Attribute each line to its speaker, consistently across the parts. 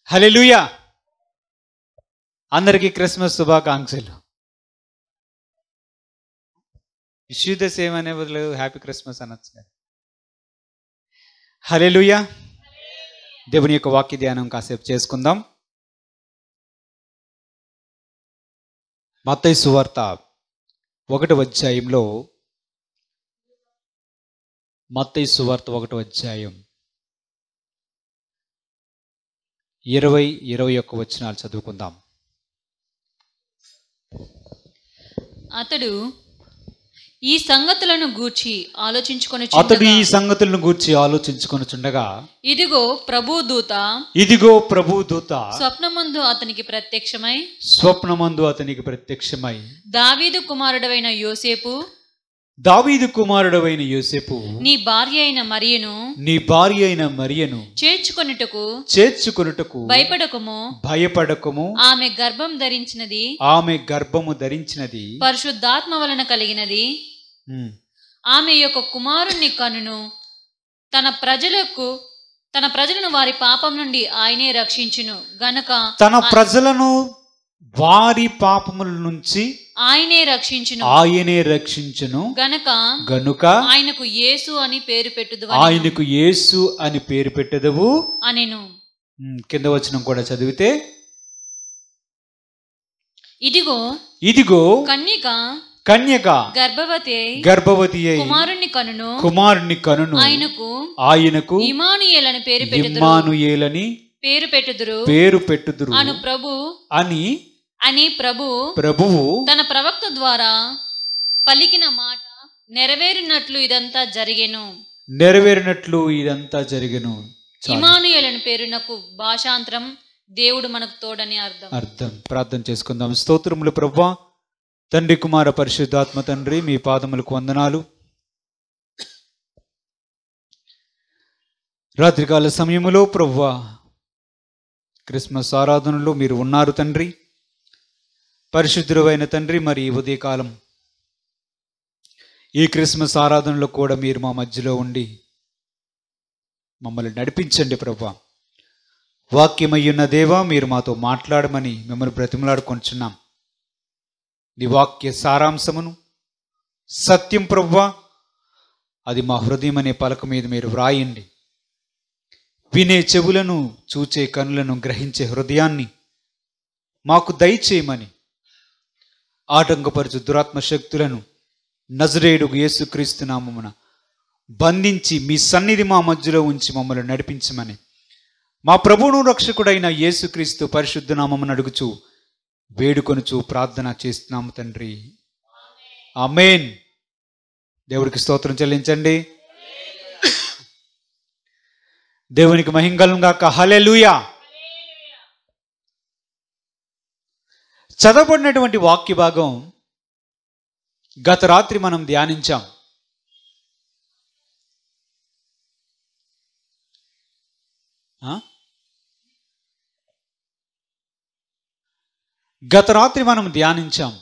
Speaker 1: హల్లెలూయా. అందరికీ క్రిస్మస్ శుభాకాంక్షలు. Wish the same అనే బదులు హ్యాపీ క్రిస్మస్ అనొచ్చు. హల్లెలూయా. దేవుని యొక్క వాక్య ధ్యానం కాసేపు చేసుకుందాం. మత్తయి సువార్త 1వ అధ్యాయంలో, మత్తయి సువార్త 1వ అధ్యాయం 20-21 వచనాలు చదువుకుందాం.
Speaker 2: అతడు ఈ సంగతులను గూర్చి ఆలోచించుకొనుచుండగా ఇదిగో ప్రభు దూత స్వప్నమందు అతనికి ప్రత్యక్షమై దావీదు కుమారుడవైన యోసేపు నీ భార్య అయిన మరియను చేర్చుకొనుటకు భయపడకుము ఆమె గర్భము ధరించినది పరిశుద్ధాత్మ వలన కలిగినది. ఆమె యొక్క కుమారుణ్ణి కనును. తన ప్రజలను వారి పాపం నుండి ఆయనే రక్షించును గనుక
Speaker 1: తన ప్రజలను వారి పాపముల నుంచి ఆయనే రక్షించును గనుక
Speaker 2: ఆయనకు యేసు అని పేరు పెట్టుదువు అనెను.
Speaker 1: కింద వచనం కూడా చదివితే,
Speaker 2: ఇదిగో
Speaker 1: కన్యక గర్భవతి అయి కుమారుణ్ణి కనును. ఆయనకు
Speaker 2: ఇమ్మానుయేలని పేరు
Speaker 1: పెట్టుదురు
Speaker 2: అని ప్రభువు తన ప్రవక్త ద్వారా పలికిన మాట నెరవేరినట్లు ఇదంతా జరిగెను. ఇమ్మానుయేలని పేరునకు భాషాంతరం దేవుడు మనకు తోడని
Speaker 1: అర్థం. ప్రార్థన చేసుకుందాం. స్తోత్రములు ప్రభువా, తండ్రి కుమార పరిశుద్ధాత్మ తండ్రి, మీ పాదములకు వందనాలు. రాత్రికాల సమయములో ప్రభువా, క్రిస్మస్ ఆరాధనలో మీరు ఉన్నారు తండ్రి. పరిశుద్ధుడైన తండ్రి, మరి ఈ ఉదయకాలం ఈ క్రిస్మస్ ఆరాధనలో కూడా మీరు మా మధ్యలో ఉండి మమ్మల్ని నడిపించండి ప్రభువా. వాక్యమయ్యున్న దేవా, మీరు మాతో మాట్లాడమని మిమ్మల్ని బ్రతిమలాడుకొంచున్నాం. నీ వాక్య సారాంశమును సత్యం ప్రభువా, అది మా హృదయం అనే పలక మీద మీరు వ్రాయండి. వినే చెవులను, చూచే కనులను, గ్రహించే హృదయాన్ని మాకు దయచేయమని, ఆటంకపరచు దురాత్మ శక్తులను నజరేయుడు యేసుక్రీస్తు నామమున బంధించి మీ సన్నిధి మా మధ్యలో ఉంచి మమ్మల్ని నడిపించమని మా ప్రభువును రక్షకుడైన యేసుక్రీస్తు పరిశుద్ధ నామమున అడుగుచు వేడుకొనుచు ప్రార్థన చేస్తున్నాము తండ్రి, ఆమేన్. దేవుడికి స్తోత్రం చెల్లించండి. దేవునికి మహిమ కలుగును గాక. హల్లెలూయా. చదవబడినటువంటి వాక్య భాగం గత రాత్రి మనం ధ్యానించాం.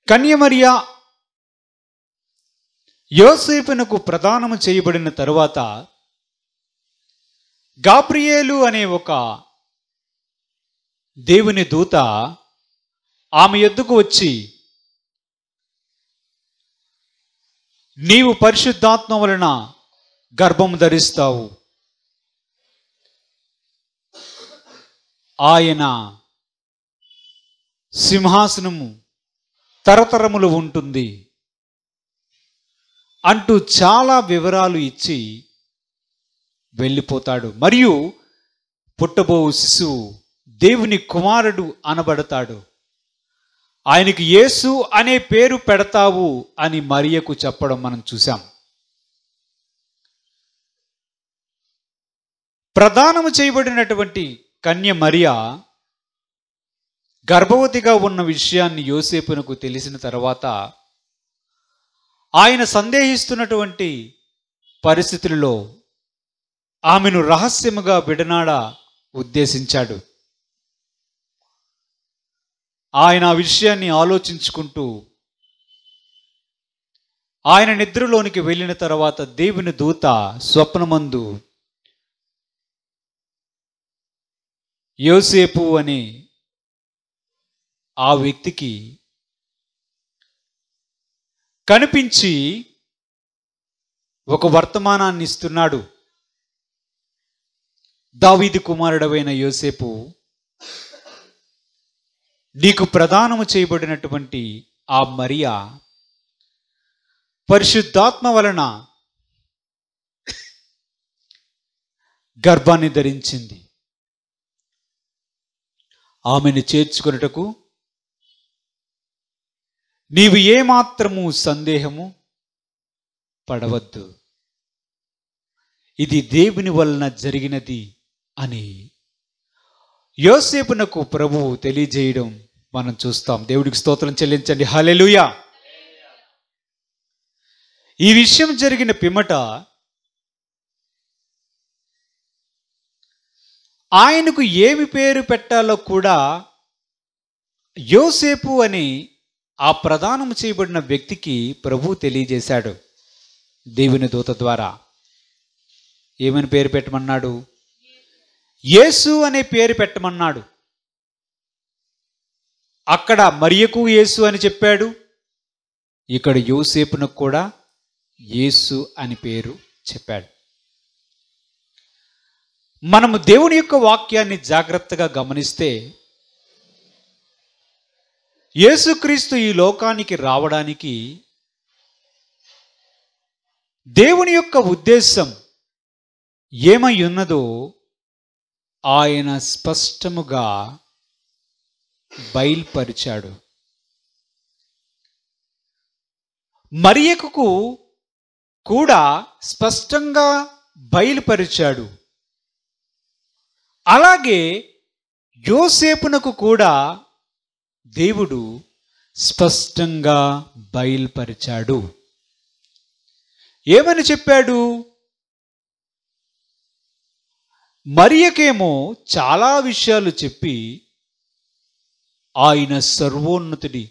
Speaker 1: కన్యమరియా యోసేపునకు ప్రదానము చేయబడిన తరువాత గాబ్రియేలు అనే ఒక దేవుని దూత ఆమె యొద్దకు వచ్చి, నీవు పరిశుద్ధాత్మ వలన గర్భము ధరిస్తావు, ఆయన సింహాసనము తరతరములు ఉంటుంది అంటూ చాలా వివరాలు ఇచ్చి వెళ్ళిపోతాడు. మరియు పుట్టబో శిశువు దేవుని కుమారుడు అనబడతాడు. ఆయనకి యేసు అనే పేరు పెడతావు అని మరియకు చెప్పడం మనం చూసాం. ప్రదానము చేయబడినటువంటి కన్య మరియా గర్భవతిగా ఉన్న విషయాన్ని యోసేపునకు తెలిసిన తర్వాత ఆయన సందేహిస్తున్నటువంటి పరిస్థితులలో ఆమెను రహస్యముగా విడనాడ ఉద్దేశించాడు. ఆయన ఆ విషయాన్ని ఆలోచించుకుంటూ ఆయన నిద్రలోనికి వెళ్ళిన తర్వాత దేవుని దూత స్వప్నమందు యోసేపు అనే ఆ వ్యక్తికి కనిపించి ఒక వర్తమానాన్ని ఇస్తున్నాడు. దావీదు కుమారుడవైన యోసేపు, నీకు ప్రదానము చేయబడినటువంటి ఆ మరియా పరిశుద్ధాత్మ వలన గర్భాన్ని ధరించింది. ఆమెను చేర్చుకొనుటకు నీవు ఏమాత్రము సందేహము పడవద్దు, ఇది దేవుని వలన జరిగినది అని యోసేపునకు ప్రభువు తెలియజేయడం మనం చూస్తాం. దేవుడికి స్తోత్రం చెల్లించండి. హల్లెలూయా. ఈ విషయం జరిగిన పిమ్మట ఆయనకు ఏమి పేరు పెట్టాలో కూడా యోసేపు అని ఆ ప్రదానం చేయబడిన వ్యక్తికి ప్రభువు తెలియజేశాడు దేవుని దూత ద్వారా. ఏమని పేరు పెట్టమన్నాడు? యేసు అనే పేరు పెట్టమన్నాడు. అక్కడ మరియకు యేసు అని చెప్పాడు, ఇక్కడ యోసేపునకు కూడా యేసు అని పేరు చెప్పాడు. మనము దేవుని యొక్క వాక్యాన్ని జాగ్రత్తగా గమనిస్తే యేసుక్రీస్తు ఈ లోకానికి రావడానికి దేవుని యొక్క ఉద్దేశం ఏమై ఉన్నదో ఆయన స్పష్టముగా బయలుపరిచాడు. మరియకు కూడా స్పష్టంగా బయలుపరిచాడు. అలాగే యోసేపునకు కూడా దేవుడు స్పష్టంగా బయలుపరిచాడు. ఏమని చెప్పాడు? మరియకేమో చాలా విషయాలు చెప్పి ఆయన సర్వోన్నతుడి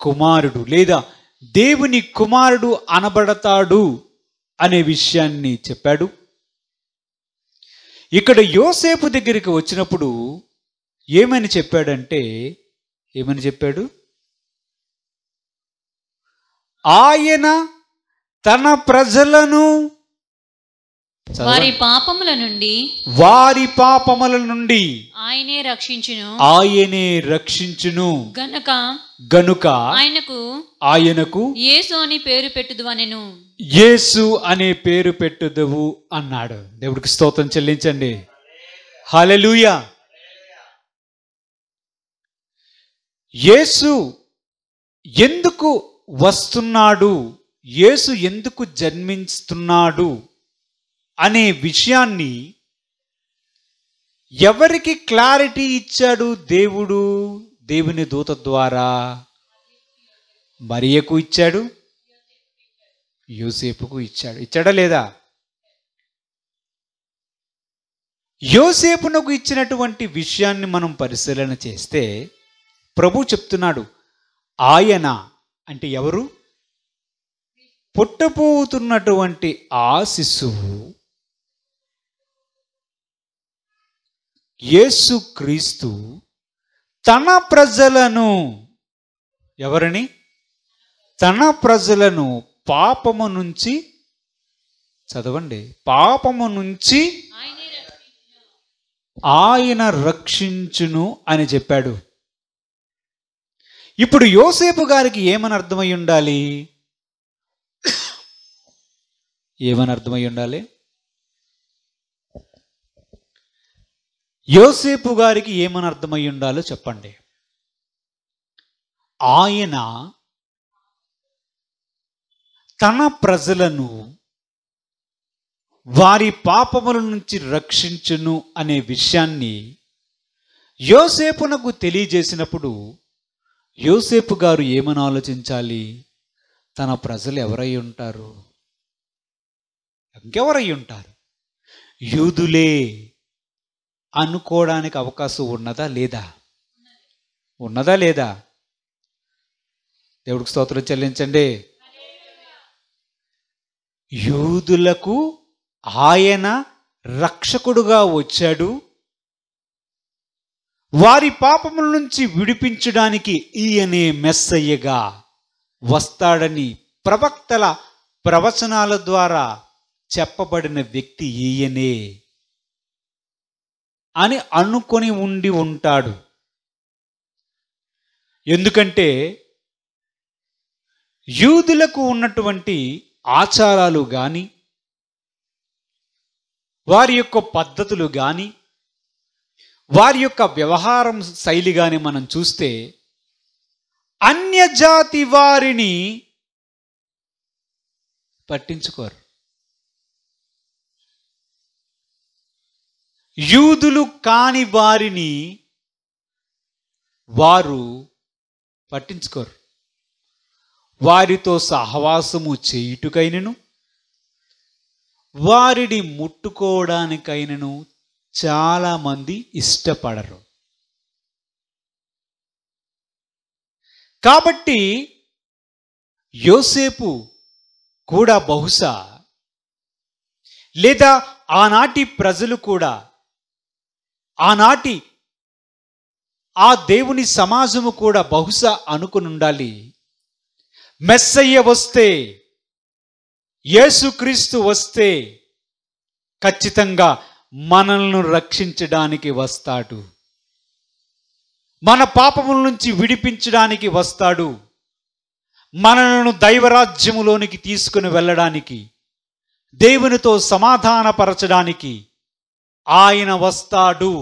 Speaker 1: కుమారుడు లేదా దేవుని కుమారుడు అనబడతాడు అనే విషయాన్ని చెప్పాడు. ఇక్కడ యోసేపు దగ్గరికి వచ్చినప్పుడు ఏమని చెప్పాడంటే, ఏమని చెప్పాడు? ఆయన తన ప్రజలను
Speaker 2: వారి పాపముల నుండి
Speaker 1: ఆయనే రక్షించును గనుక ఆయనకు
Speaker 2: యేసు అని పేరు పెట్టుదువనెను.
Speaker 1: యేసు అనే పేరు పెట్టుదువు అన్నాడు. దేవుడికి స్తోత్రం చెల్లించండి. హల్లెలూయా. యేసు ఎందుకు వస్తున్నాడు, యేసు ఎందుకు జన్మిస్తున్నాడు అనే విషయాన్ని ఎవరికి క్లారిటీ ఇచ్చాడు దేవుడు? దేవుని దూత ద్వారా మరియకు ఇచ్చాడు, యోసేపుకు ఇచ్చాడు. ఇచ్చాడా లేదా? యోసేపునకు ఇచ్చినటువంటి విషయాన్ని మనం పరిశీలన చేస్తే ప్రభు చెప్తున్నాడు, ఆయన అంటే ఎవరు? పుట్టబోతున్నటువంటి ఆ శిశువు యేసుక్రీస్తు తన ప్రజలను, ఎవరిని? తన ప్రజలను పాపము నుంచి, చదవండి, పాపము నుంచి ఆయన రక్షించును అని చెప్పాడు. ఇప్పుడు యోసేపు గారికి ఏమని అర్థమై ఉండాలి? ఏమని అర్థమై ఉండాలి? యోసేపు గారికి ఏమని అర్థమై ఉండాలో చెప్పండి. ఆయన తన ప్రజలను వారి పాపముల నుంచి రక్షించును అనే విషయాన్ని యోసేపునకు తెలియజేసినప్పుడు యోసేపు గారు ఏమని ఆలోచించాలి? తన ప్రజలు ఎవరై ఉంటారు? ఇంకెవరై ఉంటారు? యూదులే అనుకోవడానికి అవకాశం ఉన్నదా లేదా? ఉన్నదా లేదా? దేవుడికి స్తోత్రం చెల్లించండి. యూదులకు ఆయన రక్షకుడుగా వచ్చాడు, వారి పాపముల నుంచి విడిపించడానికి ఈయనే మెస్సయ్యగా వస్తాడని ప్రవక్తల ప్రవచనాల ద్వారా చెప్పబడిన వ్యక్తి ఈయనే అని అనుకొని ఉండి ఉంటాడు. ఎందుకంటే యూదులకు ఉన్నటువంటి ఆచారాలు కానీ, వారి యొక్క పద్ధతులు కానీ, వారి యొక్క వ్యవహారం శైలి కానీ మనం చూస్తే అన్యజాతి వారిని పట్టించుకోరు. యూదులు కాని వారిని వారు పట్టించుకోరు. వారితో సహవాసము చేయుటకైనను వారిని ముట్టుకోవడానికైనను చాలామంది ఇష్టపడరు. కాబట్టి యోసేపు కూడా బహుశా, లేదా ఆనాటి ప్రజలు కూడా, ఆనాటి ఆ దేవుని సమాజము కూడా బహుశా అనుకుని ఉండాలి, మెస్సయ్య వస్తే, యేసుక్రీస్తు వస్తే ఖచ్చితంగా మనల్ని రక్షించడానికి వస్తాడు, మన పాపముల నుంచి విడిపించడానికి వస్తాడు, మనలను దైవరాజ్యములోనికి తీసుకుని వెళ్ళడానికి, దేవునితో సమాధానపరచడానికి ఆయన వస్తాడు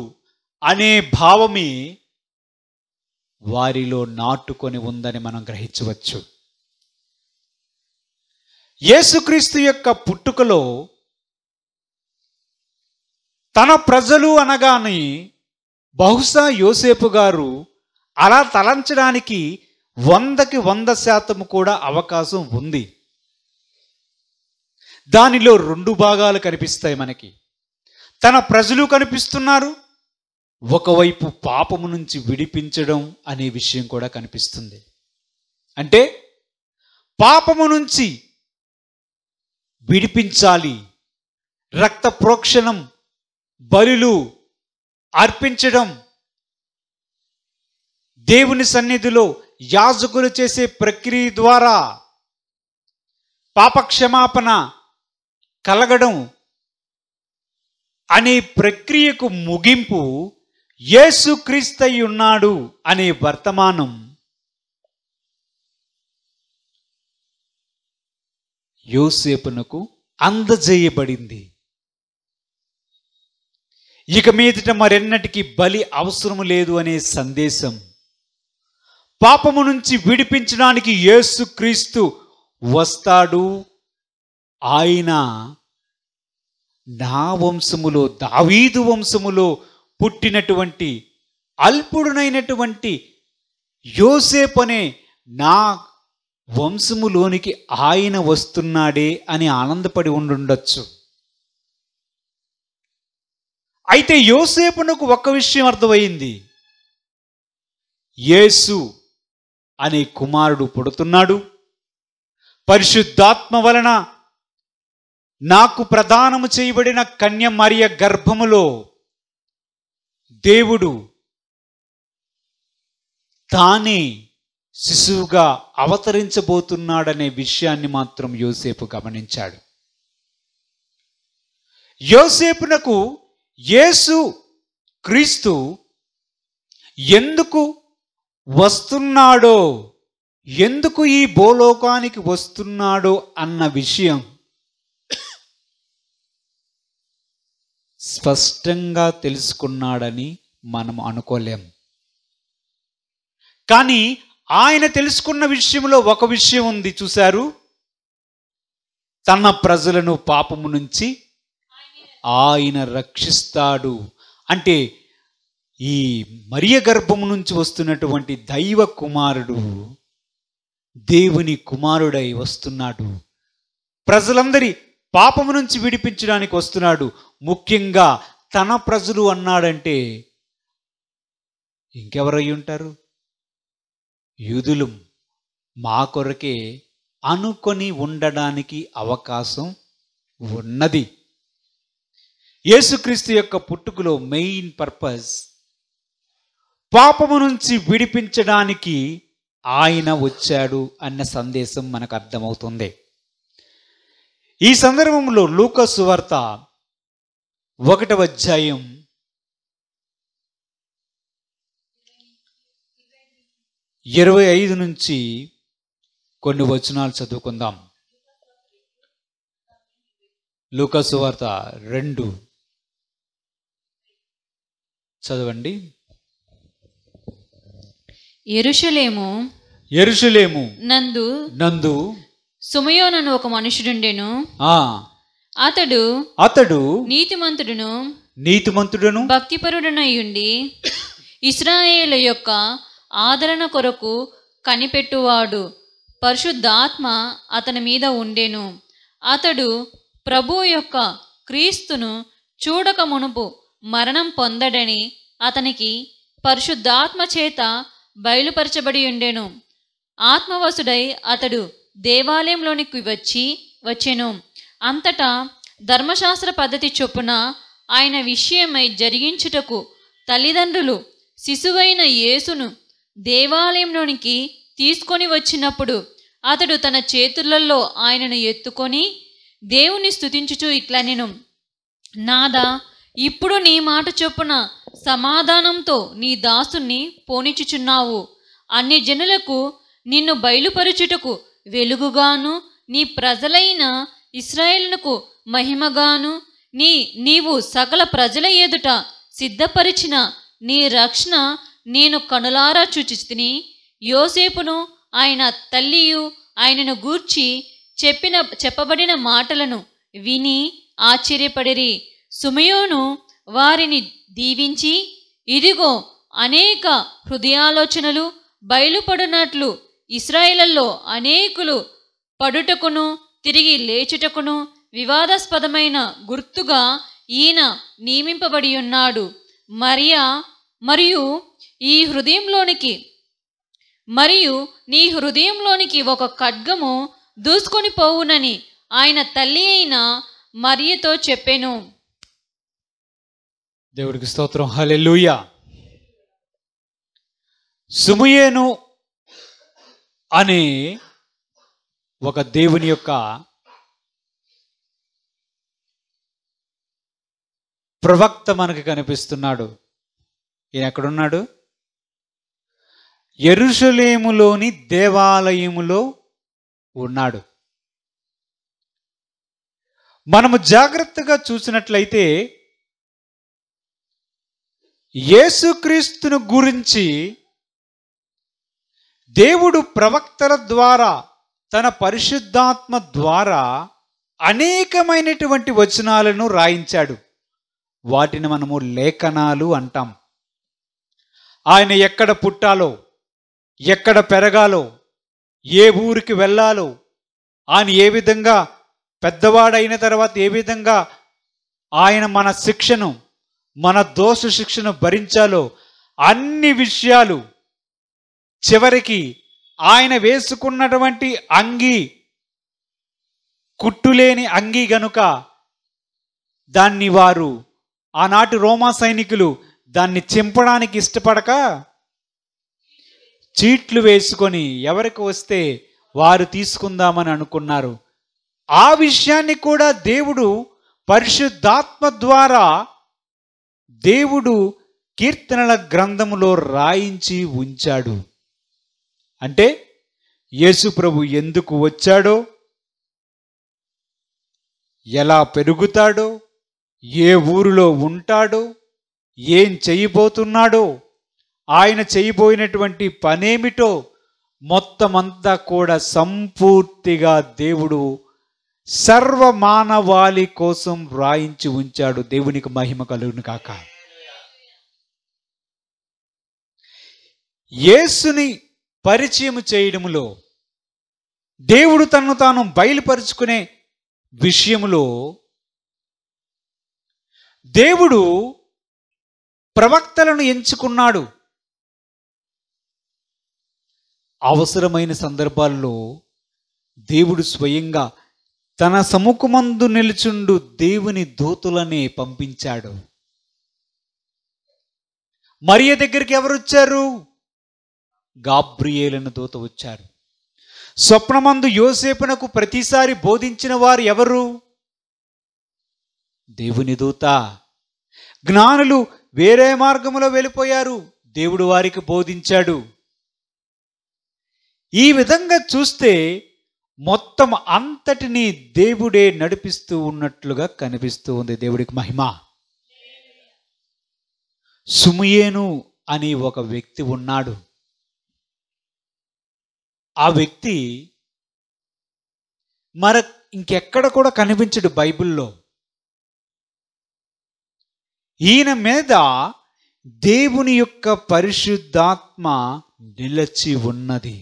Speaker 1: అనే భావమే వారిలో నాటుకొని ఉందని మనం గ్రహించవచ్చు. యేసుక్రీస్తు యొక్క పుట్టుకలో తన ప్రజలు అనగానే బహుశా యోసేపు గారు అలా తలంచడానికి 100కి 100% కూడా అవకాశం ఉంది. దానిలో 2 భాగాలు కనిపిస్తాయి మనకి. తన ప్రజలు కనిపిస్తున్నారు, ఒకవైపు పాపము నుంచి విడిపించడం అనే విషయం కూడా కనిపిస్తుంది. అంటే పాపము నుంచి విడిపించాలి, రక్త ప్రోక్షణం, బలులు అర్పించడం, దేవుని సన్నిధిలో యాజకులు చేసే ప్రక్రియ ద్వారా పాపక్షమాపణ కలగడం అనే ప్రక్రియకు ముగింపు యేసుక్రీస్తు ఉన్నాడు అనే వర్తమానం యోసేపునకు అందజేయబడింది. ఇక మీదట మరెన్నటికి బలి అవసరం లేదు అనే సందేశం, పాపము నుంచి విడిపించడానికి యేసుక్రీస్తు వస్తాడు, ఆయన నా వంశములో, దావీదు వంశములో పుట్టినటువంటి అల్పుడునైనటువంటి యోసేపు అనే నా వంశములోనికి ఆయన వస్తున్నాడే అని ఆనందపడి ఉండుండొచ్చు. అయితే యోసేపునకు ఒక్క విషయం అర్థమైంది, యేసు అనే కుమారుడు పుడుతున్నాడు, పరిశుద్ధాత్మ వలన నాకు ప్రదానము చేయబడిన కన్య మరియ గర్భములో దేవుడు తానే శిశువుగా అవతరించబోతున్నాడనే విషయాన్ని మాత్రం యోసేపు గమనించాడు. యోసేపునకు యేసు క్రీస్తు ఎందుకు వస్తున్నాడో, ఎందుకు ఈ భూలోకానికి వస్తున్నాడో అన్న విషయం స్పష్టంగా తెలుసుకున్నాడని మనం అనుకోలేం. కానీ ఆయన తెలుసుకున్న విషయంలో ఒక విషయం ఉంది, చూశారు, తన ప్రజలను పాపము నుంచి ఆయన రక్షిస్తాడు. అంటే ఈ మరియ గర్భము నుంచి వస్తున్నటువంటి దైవ కుమారుడు దేవుని కుమారుడై వస్తున్నాడు, ప్రజలందరి పాపము నుంచి విడిపించడానికి వస్తున్నాడు. ముఖ్యంగా తన ప్రజలు అన్నాడంటే ఇంకెవరై ఉంటారు? యూదులు. మా కొరకే అనుకొని ఉండడానికి అవకాశం ఉన్నది. యేసుక్రీస్తు యొక్క పుట్టుకలో మెయిన్ పర్పస్ పాపము నుంచి విడిపించడానికి ఆయన వచ్చాడు అన్న సందేశం మనకు అర్థమవుతుంది. ఈ సందర్భంలో లూకా సువార్త 1వ అధ్యాయం 25 నుంచి కొన్ని వచనాలు చదువుకుందాం. లూకా సువార్త 2 చదవండి. యెరూషలేము నందు
Speaker 2: సుమయోనను ఒక మనుషుడుండెను. అతడు నీతిమంతుడును భక్తిపరుడనై ఉండి ఇశ్రాయేలు యొక్క ఆదరణ కొరకు కనిపెట్టువాడు. పరిశుద్ధాత్మ అతని మీద ఉండెను. అతడు ప్రభువు యొక్క క్రీస్తును చూడక మునుపు మరణం పొందడని అతనికి పరిశుద్ధాత్మ చేత బయలుపరచబడి ఉండెను. ఆత్మవశుడై అతడు దేవాలయంలోనికి వచ్చెను. అంతటా ధర్మశాస్త్ర పద్ధతి చొప్పున ఆయన విషయమై జరిగించుటకు తల్లిదండ్రులు శిశువైన యేసును దేవాలయంలోనికి తీసుకొని వచ్చినప్పుడు అతడు తన చేతులలో ఆయనను ఎత్తుకొని దేవుని స్తుతించుచు ఇట్లనెను, నాదా, ఇప్పుడు నీ మాట చొప్పున సమాధానంతో నీ దాసుని పోనిచుచున్నావు. అన్ని జనులకు నిన్ను బయలుపరచుటకు వెలుగుగాను, నీ ప్రజలైన ఇశ్రాయేలునకు మహిమగాను, నీవు సకల ప్రజల ఎదుట సిద్ధపరిచిన నీ రక్షణ నేను కనులారా చూచితిని. యోసేపును ఆయన తల్లియు ఆయనను గూర్చి చెప్పబడిన మాటలను విని ఆశ్చర్యపడిరి. సుమయోను వారిని దీవించి, ఇదిగో, అనేక హృదయాలోచనలు బయలుపడినట్లు ఇశ్రాయేలులో అనేకులు పడుటకును తిరిగి లేచుటకును వివాదాస్పదమైన గుర్తుగా ఈయన నియమింపబడి ఉన్నాడు. మరియు నీ హృదయంలోనికి ఒక ఖడ్గము దూసుకొని పోవునని ఆయన తల్లి అయిన మరియతో చెప్పెను.
Speaker 1: దేవుడికి స్తోత్రం. హల్లెలూయా. సుమయోను అనే ఒక దేవుని యొక్క ప్రవక్త మనకు కనిపిస్తున్నాడు. ఈయన ఎక్కడున్నాడు? యెరూషలేములోని దేవాలయములో ఉన్నాడు. మనము జాగ్రత్తగా చూసినట్లయితే యేసుక్రీస్తును గురించి దేవుడు ప్రవక్తల ద్వారా తన పరిశుద్ధాత్మ ద్వారా అనేకమైనటువంటి వచనాలను రాయించాడు. వాటిని మనము లేఖనాలు అంటాం. ఆయన ఎక్కడ పుట్టాలో, ఎక్కడ పెరగాలో, ఏ ఊరికి వెళ్ళాలో, ఆయన ఏ విధంగా పెద్దవాడైన తర్వాత ఏ విధంగా ఆయన మన శిక్షను, మన దోష శిక్షను భరించాలో అన్ని విషయాలు, చివరికి ఆయన వేసుకున్నటువంటి అంగి కుట్టులేని అంగి గనుక దాన్ని వారు ఆనాటి రోమా సైనికులు దాన్ని చింపడానికి ఇష్టపడక చీట్లు వేసుకొని ఎవరికి వస్తే వారు తీసుకుందామని అనుకున్నారు. ఆ విషయాన్ని కూడా దేవుడు పరిశుద్ధాత్మ ద్వారా దేవుడు కీర్తనల గ్రంథములో రాయించి ఉంచాడు. అంటే యేసు ప్రభు ఎందుకు వచ్చాడో, ఎలా పెరుగుతాడో, ఏ ఊరిలో ఉంటాడో, ఏం చేయబోతున్నాడో, ఆయన చేయబోయినటువంటి పనేమిటో మొత్తమంతా కూడా సంపూర్తిగా దేవుడు సర్వమానవాళి కోసం రాయించి ఉంచాడు. దేవునికి మహిమ కలుగును కాక. యేసుని పరిచయం చేయడంలో, దేవుడు తనను తాను బయలుపరుచుకునే విషయంలో దేవుడు ప్రవక్తలను ఎంచుకున్నాడు. అవసరమైన సందర్భాల్లో దేవుడు స్వయంగా తన సముఖమందు నిలుచుండు దేవుని దూతలనే పంపించాడు. మరియ దగ్గరికి ఎవరు వచ్చారు? గాబ్రియేలను దూత వచ్చారు. స్వప్నమందు యోసేపునకు ప్రతిసారి బోధించిన వారు ఎవరు? దేవుని దూత. జ్ఞానులు వేరే మార్గంలో వెళ్ళిపోయారు, దేవుడు వారికి బోధించాడు. ఈ విధంగా చూస్తే మొత్తం అంతటినీ దేవుడే నడిపిస్తూ ఉన్నట్లుగా కనిపిస్తూ ఉంది. దేవుడికి మహిమ. సుమయేను అని ఒక వ్యక్తి ఉన్నాడు. ఆ వ్యక్తి ఇంకెక్కడ కూడా కనిపించడు బైబిల్లో. ఈయన మీద దేవుని యొక్క పరిశుద్ధాత్మ నిలిచి ఉన్నది.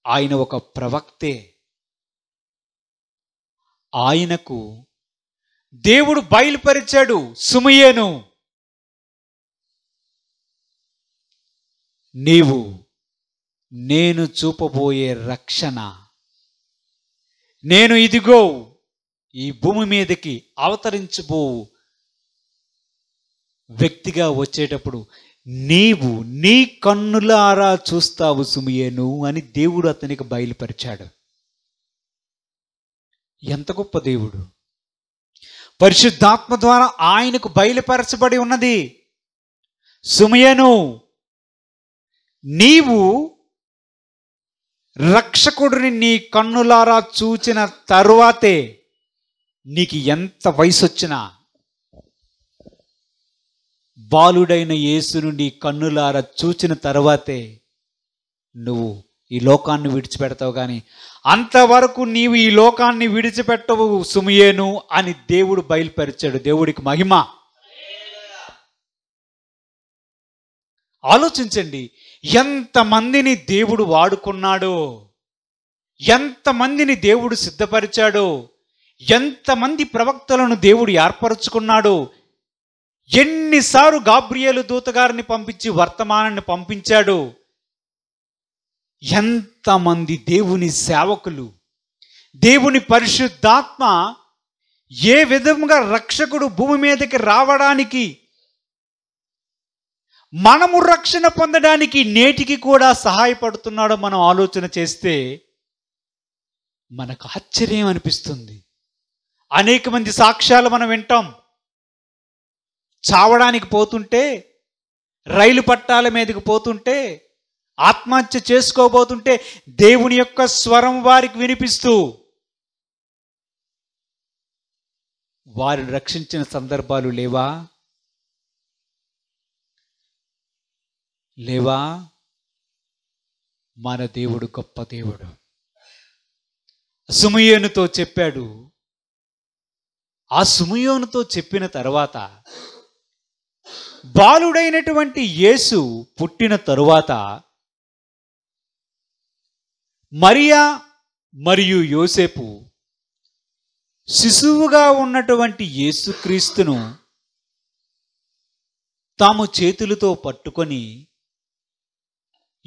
Speaker 1: ఆయన ఒక ప్రవక్తే. ఆయనకు దేవుడు బయలుపరిచాడు, సుమయేను, నీవు నేను చూపబోయే రక్షణ, నేను ఇదిగో ఈ భూమి మీదకి అవతరించబో వ్యక్తిగా వచ్చేటప్పుడు నీవు నీ కన్నులారా చూస్తావు సుమయేను అని దేవుడు అతనికి బయలుపరిచాడు. ఎంత గొప్ప దేవుడు! పరిశుద్ధాత్మ ద్వారా ఆయనకు బయలుపరచబడి ఉన్నది. సుమయేను, నీవు రక్షకుడిని నీ కన్నులారా చూచిన తరువాతే, నీకు ఎంత వయసు వచ్చినా బాలుడైన యేసును నీ కన్నులారా చూచిన తర్వాతే నువ్వు ఈ లోకాన్ని విడిచిపెడతావు, కానీ అంతవరకు నీవు ఈ లోకాన్ని విడిచిపెట్టవు సుమయేను అని దేవుడు బయలుపరిచాడు. దేవుడికి మహిమ. ఆలోచించండి, ఎంతమందిని దేవుడు వాడుకున్నాడో, ఎంతమందిని దేవుడు సిద్ధపరిచాడో, ఎంతమంది ప్రవక్తలను దేవుడు ఏర్పరచుకున్నాడో, ఎన్నిసార్లు గాబ్రియేలు దూతగారిని పంపించి వర్తమానాన్ని పంపించాడు. ఎంతమంది దేవుని సేవకులు, దేవుని పరిశుద్ధాత్మ ఏ విధంగా రక్షకుడు భూమి మీదకి రావడానికి, మనము రక్షణ పొందడానికి నేటికి కూడా సహాయపడుతున్నాడో మనం ఆలోచన చేస్తే మనకు ఆశ్చర్యం అనిపిస్తుంది. అనేక మంది సాక్ష్యాలు మనం వింటాం. చావడానికి పోతుంటే, రైలు పట్టాల మీదకి పోతుంటే, ఆత్మహత్య చేసుకోబోతుంటే దేవుని యొక్క స్వరం వారికి వినిపిస్తూ వారిని రక్షించిన సందర్భాలు లేవా? మన దేవుడు గొప్ప దేవుడు. సుమయేనుతో చెప్పాడు. ఆ సుమయోనుతో చెప్పిన తర్వాత బాలుడైనటువంటి యేసు పుట్టిన తరువాత మరియా మరియు యోసేపు శిశువుగా ఉన్నటువంటి యేసుక్రీస్తును తాము చేతులతో పట్టుకొని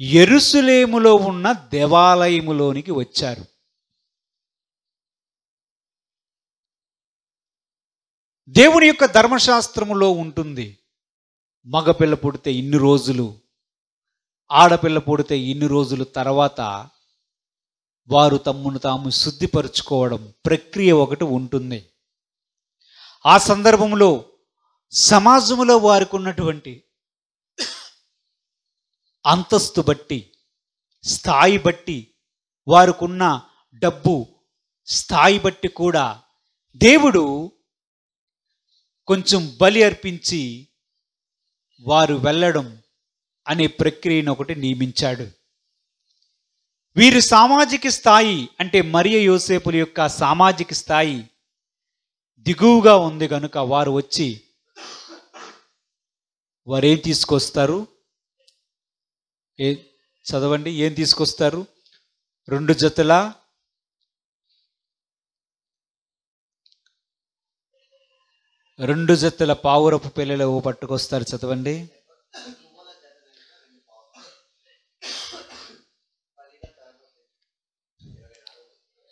Speaker 1: యెరూషలేములో ఉన్న దేవాలయములోనికి వచ్చారు. దేవుని యొక్క ధర్మశాస్త్రములో ఉంటుంది, మగపిల్ల పుడితే ఇన్ని రోజులు, ఆడపిల్ల పుడితే ఇన్ని రోజుల తర్వాత వారు తమ్మును తాము శుద్ధిపరుచుకోవడం ప్రక్రియ ఒకటి ఉంటుంది. ఆ సందర్భంలో సమాజంలో వారికి ఉన్నటువంటి అంతస్తు బట్టి, స్థాయి బట్టి, వారికున్న డబ్బు స్థాయి బట్టి కూడా దేవుడు కొంచెం బలి అర్పించి వారు వెళ్ళడం అనే ప్రక్రియను ఒకటి నియమించాడు. వీరి సామాజిక స్థాయి అంటే మరియ యోసేపుల యొక్క సామాజిక స్థాయి దిగువగా ఉంది కనుక వారు వచ్చి వారేం తీసుకొస్తారు? చదవండి, ఏం తీసుకొస్తారు? 2 జతల పావురపు పిల్లలు పట్టుకొస్తారు. చదవండి.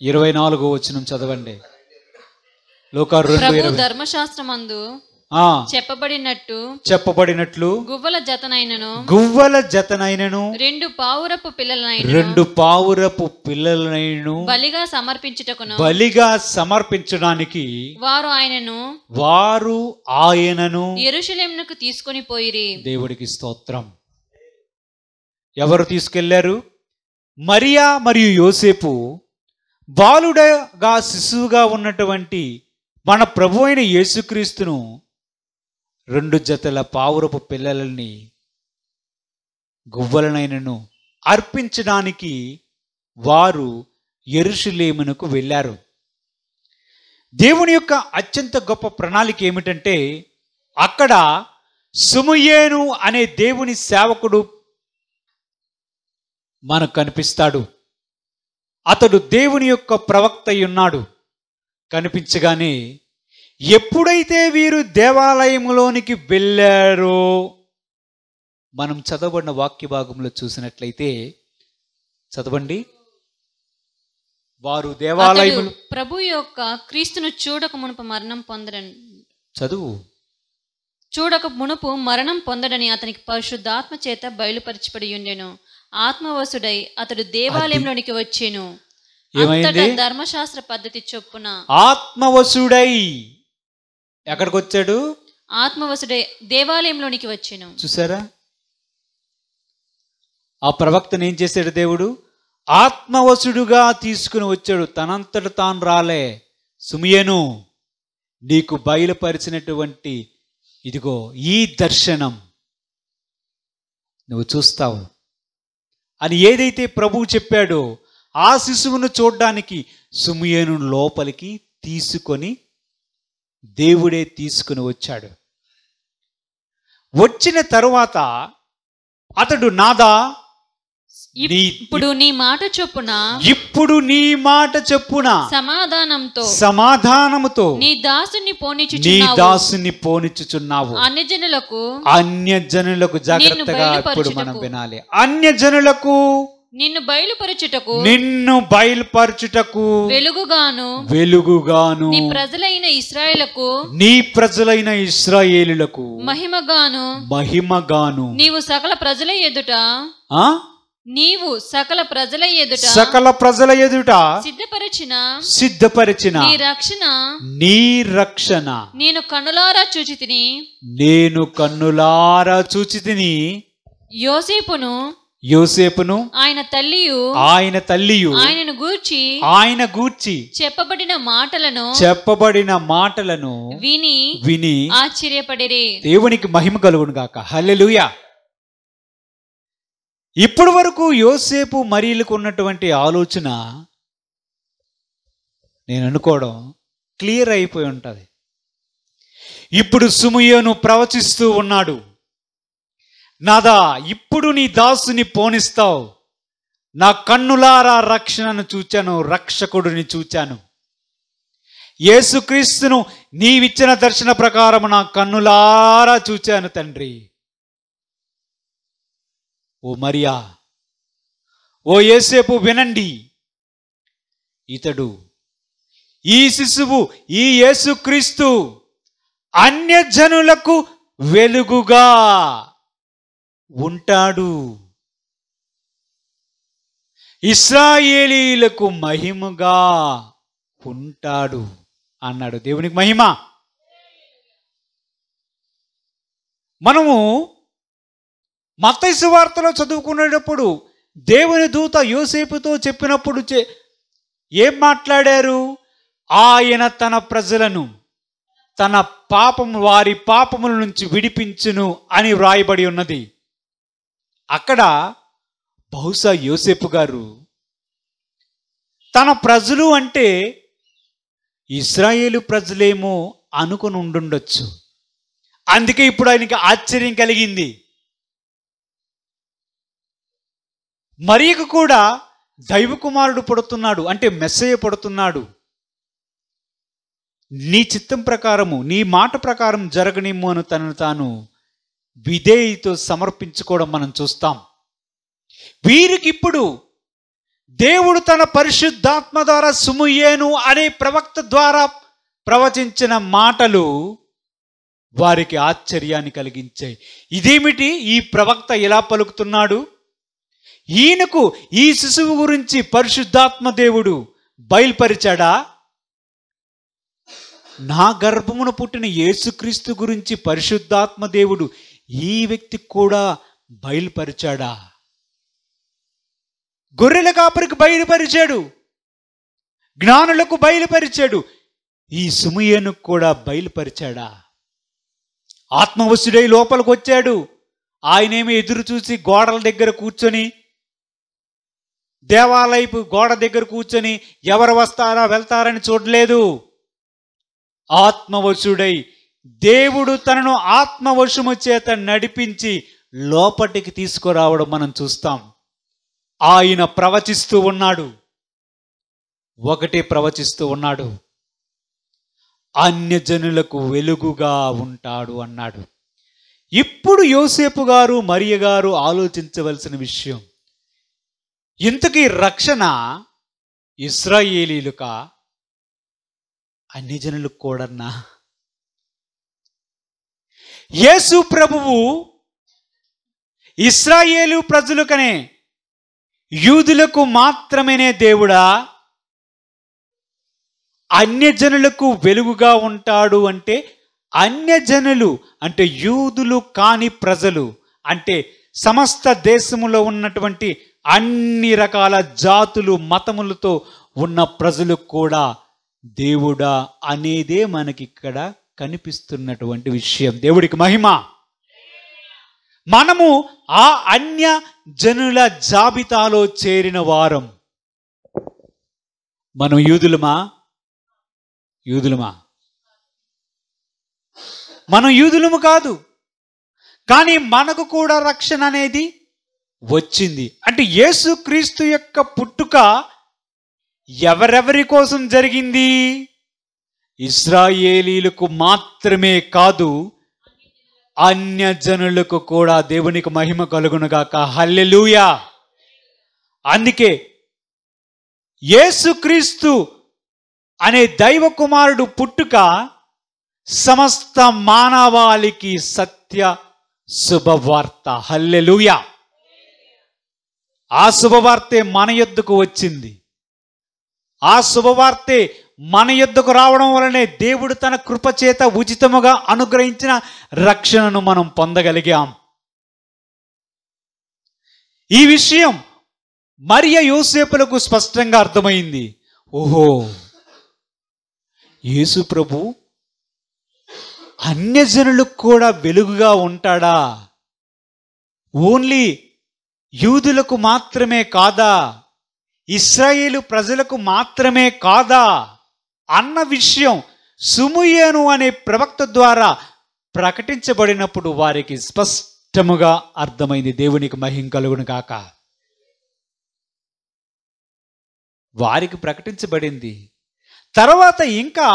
Speaker 1: 24వ వచనం చదవండి. లూకా 2:20.
Speaker 2: ప్రభు ధర్మశాస్త్రమందు చెప్పబడినట్లు గువ్వల జతనైనను 2 పావురపు పిల్లలనైనను బలిగా సమర్పించడానికి వారు ఆయనను యెరూషలేమునకు తీసుకొని పోయిరి. దేవుడికి స్తోత్రం. ఎవరు తీసుకెళ్లారు? మరియా మరియు యోసేపు బాలుడగా శిశువుగా ఉన్నటువంటి మన ప్రభు అయిన యేసుక్రీస్తును 2 జతల పావురపు పిల్లలని గువ్వలనైనను అర్పించడానికి వారు యెరూషలేమునకు వెళ్ళారు. దేవుని యొక్క అత్యంత గొప్ప ప్రణాళిక ఏమిటంటే, అక్కడ సుమయేను అనే దేవుని సేవకుడు మనకు కనిపిస్తాడు. అతడు దేవుని యొక్క ప్రవక్త అయి ఉన్నాడు. కనిపించగానే ఎప్పుడైతే వీరు దేవాలయంలోనికి వెళ్ళారో, మనం చదవబడిన వాక్య భాగంలో చూసినట్లయితే చదవండి. వారు దేవాలయములు ప్రభు యొక్క క్రీస్తును చూడక మునుపు మరణం పొందడని అతనికి పరిశుద్ధాత్మ చేత బయలుపరచబడి ఉండెను. ఆత్మవశుడై అతడు దేవాలయంలోనికి వచ్చెను. ధర్మశాస్త్ర పద్ధతి చొప్పున
Speaker 1: ఆత్మవశుడై ఎక్కడికి వచ్చాడు?
Speaker 2: ఆత్మవశుడై దేవాలయంలోనికి వచ్చెను.
Speaker 1: చూసారా, ఆ ప్రవక్తను ఏం చేశాడు దేవుడు? ఆత్మవశుడుగా తీసుకుని వచ్చాడు. తనంతట తాను రాలే. సుమయేను, నీకు బయలుపరిచినటువంటి ఇదిగో ఈ దర్శనం నువ్వు చూస్తావు అని ఏదైతే ప్రభువు చెప్పాడో, ఆ శిశువును చూడ్డానికి సుమయేను లోపలికి తీసుకొని దేవుడే తీసుకుని వచ్చాడు. వచ్చిన తరువాత అతడు, నాదా,
Speaker 2: ఇప్పుడు నీ మాట చొప్పున
Speaker 1: సమాధానముతో
Speaker 2: నీ దాసుని పోనిచుచున్నావు.
Speaker 1: అన్యజనులకు జాగ్రత్తగా ఇప్పుడు మనం వినాలి. అన్యజనులకు
Speaker 2: నిన్ను
Speaker 1: బయలుపరచుటకు వెలుగుగాను
Speaker 2: నీ
Speaker 1: ప్రజలైన ఇశ్రాయేలులకు మహిమగాను
Speaker 2: నీవు సకల ప్రజల ఎదుట
Speaker 1: సిద్ధపరిచిన నీ రక్షణ
Speaker 2: నేను కన్నులారా చూచి తిని యోసేపును ఆయన తల్లియు ఆయన గూర్చి చెప్పబడిన మాటలను విని ఆశ్చర్యపడిరి.
Speaker 1: దేవునికి మహిమ కలుగును గాక. హల్లెలూయా. ఇప్పటి వరకు యోసేపు మరియలకు ఉన్నటువంటి ఆలోచన నేను అనుకోవడం క్లియర్ అయిపోయి ఉంటుంది. ఇప్పుడు సుమయేను ప్రవచిస్తూ ఉన్నాడు, నాదా, ఇప్పుడు నీ దాసుని పోనిస్తావు. నా కన్నులారా రక్షణను చూచాను, రక్షకుడిని చూచాను. యేసుక్రీస్తును నీవిచ్చిన దర్శన ప్రకారం నా కన్నులారా చూచాను తండ్రి. ఓ మరియా, ఓ యోసేపు వినండి. ఇతడు, ఈ శిశువు, ఈ యేసుక్రీస్తు అన్యజనులకు వెలుగుగా ఉంటాడు, ఇశ్రాయేలీయులకు మహిమగా ఉంటాడు అన్నాడు. దేవునికి మహిమ. మనము మత్తయి సువార్తలో చదువుకునేటప్పుడు దేవుని దూత యోసేపుతో చెప్పినప్పుడు ఏం మాట్లాడారు? ఆయన తన ప్రజలను వారి పాపముల నుంచి విడిపించును అని వ్రాయబడి ఉన్నది. అక్కడ బహుశా యోసేపు గారు తన ప్రజలు అంటే ఇశ్రాయేలు ప్రజలేమో అనుకుని ఉండుండొచ్చు. అందుకే ఇప్పుడు ఆయనకి ఆశ్చర్యం కలిగింది. మరియకు కూడా దైవ కుమారుడు పుడుతున్నాడు అంటే మెస్సయ్య పుడుతున్నాడు. నీ చిత్తం ప్రకారము, నీ మాట ప్రకారం జరగనిమ్ము అని తనను తాను విధేయతో సమర్పించుకోవడం మనం చూస్తాం. వీరికి ఇప్పుడు దేవుడు తన పరిశుద్ధాత్మ ద్వారా సుముయేను అనే ప్రవక్త ద్వారా ప్రవచించిన మాటలు వారికి ఆశ్చర్యాన్ని కలిగించాయి. ఇదేమిటి, ఈ ప్రవక్త ఎలా పలుకుతున్నాడు? ఈయనకు ఈ శిశువు గురించి పరిశుద్ధాత్మ దేవుడు బయలుపరిచాడా? నా గర్భమున పుట్టిన యేసుక్రీస్తు గురించి పరిశుద్ధాత్మ దేవుడు ఈ వ్యక్తికి కూడా బయలుపరిచాడా? గొర్రెల కాపరికి బయలుపరిచాడు, జ్ఞానులకు బయలుపరిచాడు, ఈ సుముయేనుకు కూడా బయలుపరిచాడా? ఆత్మవశుడై లోపలికి వచ్చాడు. ఆయనేమో ఎదురు చూసి గోడల దగ్గర కూర్చొని, దేవాలయపు గోడ దగ్గర కూర్చొని ఎవరు వస్తారా వెళ్తారని చూడలేదు. ఆత్మవశుడై దేవుడు తనను ఆత్మవశము చేత నడిపించి లోపటికి తీసుకురావడం మనం చూస్తాం. ఆయన ప్రవచిస్తూ ఉన్నాడు, ఒకటే ప్రవచిస్తూ ఉన్నాడు, అన్యజనులకు వెలుగుగా ఉంటాడు అన్నాడు. ఇప్పుడు యోసేపు గారు మరియ గారు ఆలోచించవలసిన విషయం, ఇంతకీ రక్షణ ఇశ్రాయేలీలుకా అన్యజనులకు కూడన్నా? యేసు ప్రభువు ఇశ్రాయేలు ప్రజలకనే, యూదులకు మాత్రమేనే దేవుడా? అన్యజనులకు వెలుగుగా ఉంటాడు అంటే అన్యజనులు అంటే యూదులు కాని ప్రజలు, అంటే సమస్త దేశములో ఉన్నటువంటి అన్ని రకాల జాతులు మతములతో ఉన్న ప్రజలు కూడా దేవుడా అనేదే మనకి ఇక్కడ కనిపిస్తున్నటువంటి విషయం. దేవుడికి మహిమ. మనము ఆ అన్య జనుల జాబితాలో చేరిన వారం. మనం యూదులమా? మనం యూదులము కాదు, కానీ మనకు కూడా రక్షణ అనేది వచ్చింది. అంటే యేసుక్రీస్తు యొక్క పుట్టుక ఎవరెవరి కోసం జరిగింది? ఇశ్రాయేలీలకు మాత్రమే కాదు, అన్యజనులకు కూడా. దేవునికి మహిమ కలుగునుగాక. హల్లెలూయా. అందుకే యేసుక్రీస్తు అనే దైవ కుమారుడు పుట్టుక సమస్త మానవాళికి సత్య శుభవార్త. హల్లెలూయా. ఆ శుభవార్తే మన యొద్దకు వచ్చింది. ఆ శుభవార్తే మన యొద్దకు రావడం వలనే దేవుడు తన కృపచేత ఉచితముగా అనుగ్రహించిన రక్షణను మనం పొందగలిగాం. ఈ విషయం మరియ యోసేపులకు స్పష్టంగా అర్థమైంది. ఓహో, యేసు ప్రభు అన్యజనులకు కూడా వెలుగుగా ఉంటాడా? ఓన్లీ యూదులకు మాత్రమే కాదా? ఇశ్రాయేలు ప్రజలకు మాత్రమే కాదా అన్న విషయం సుముయేను అనే ప్రవక్త ద్వారా ప్రకటించబడినప్పుడు వారికి స్పష్టముగా అర్థమైంది. దేవునికి మహిమ కలుగును కాక. వారికి ప్రకటించబడింది. తర్వాత ఇంకా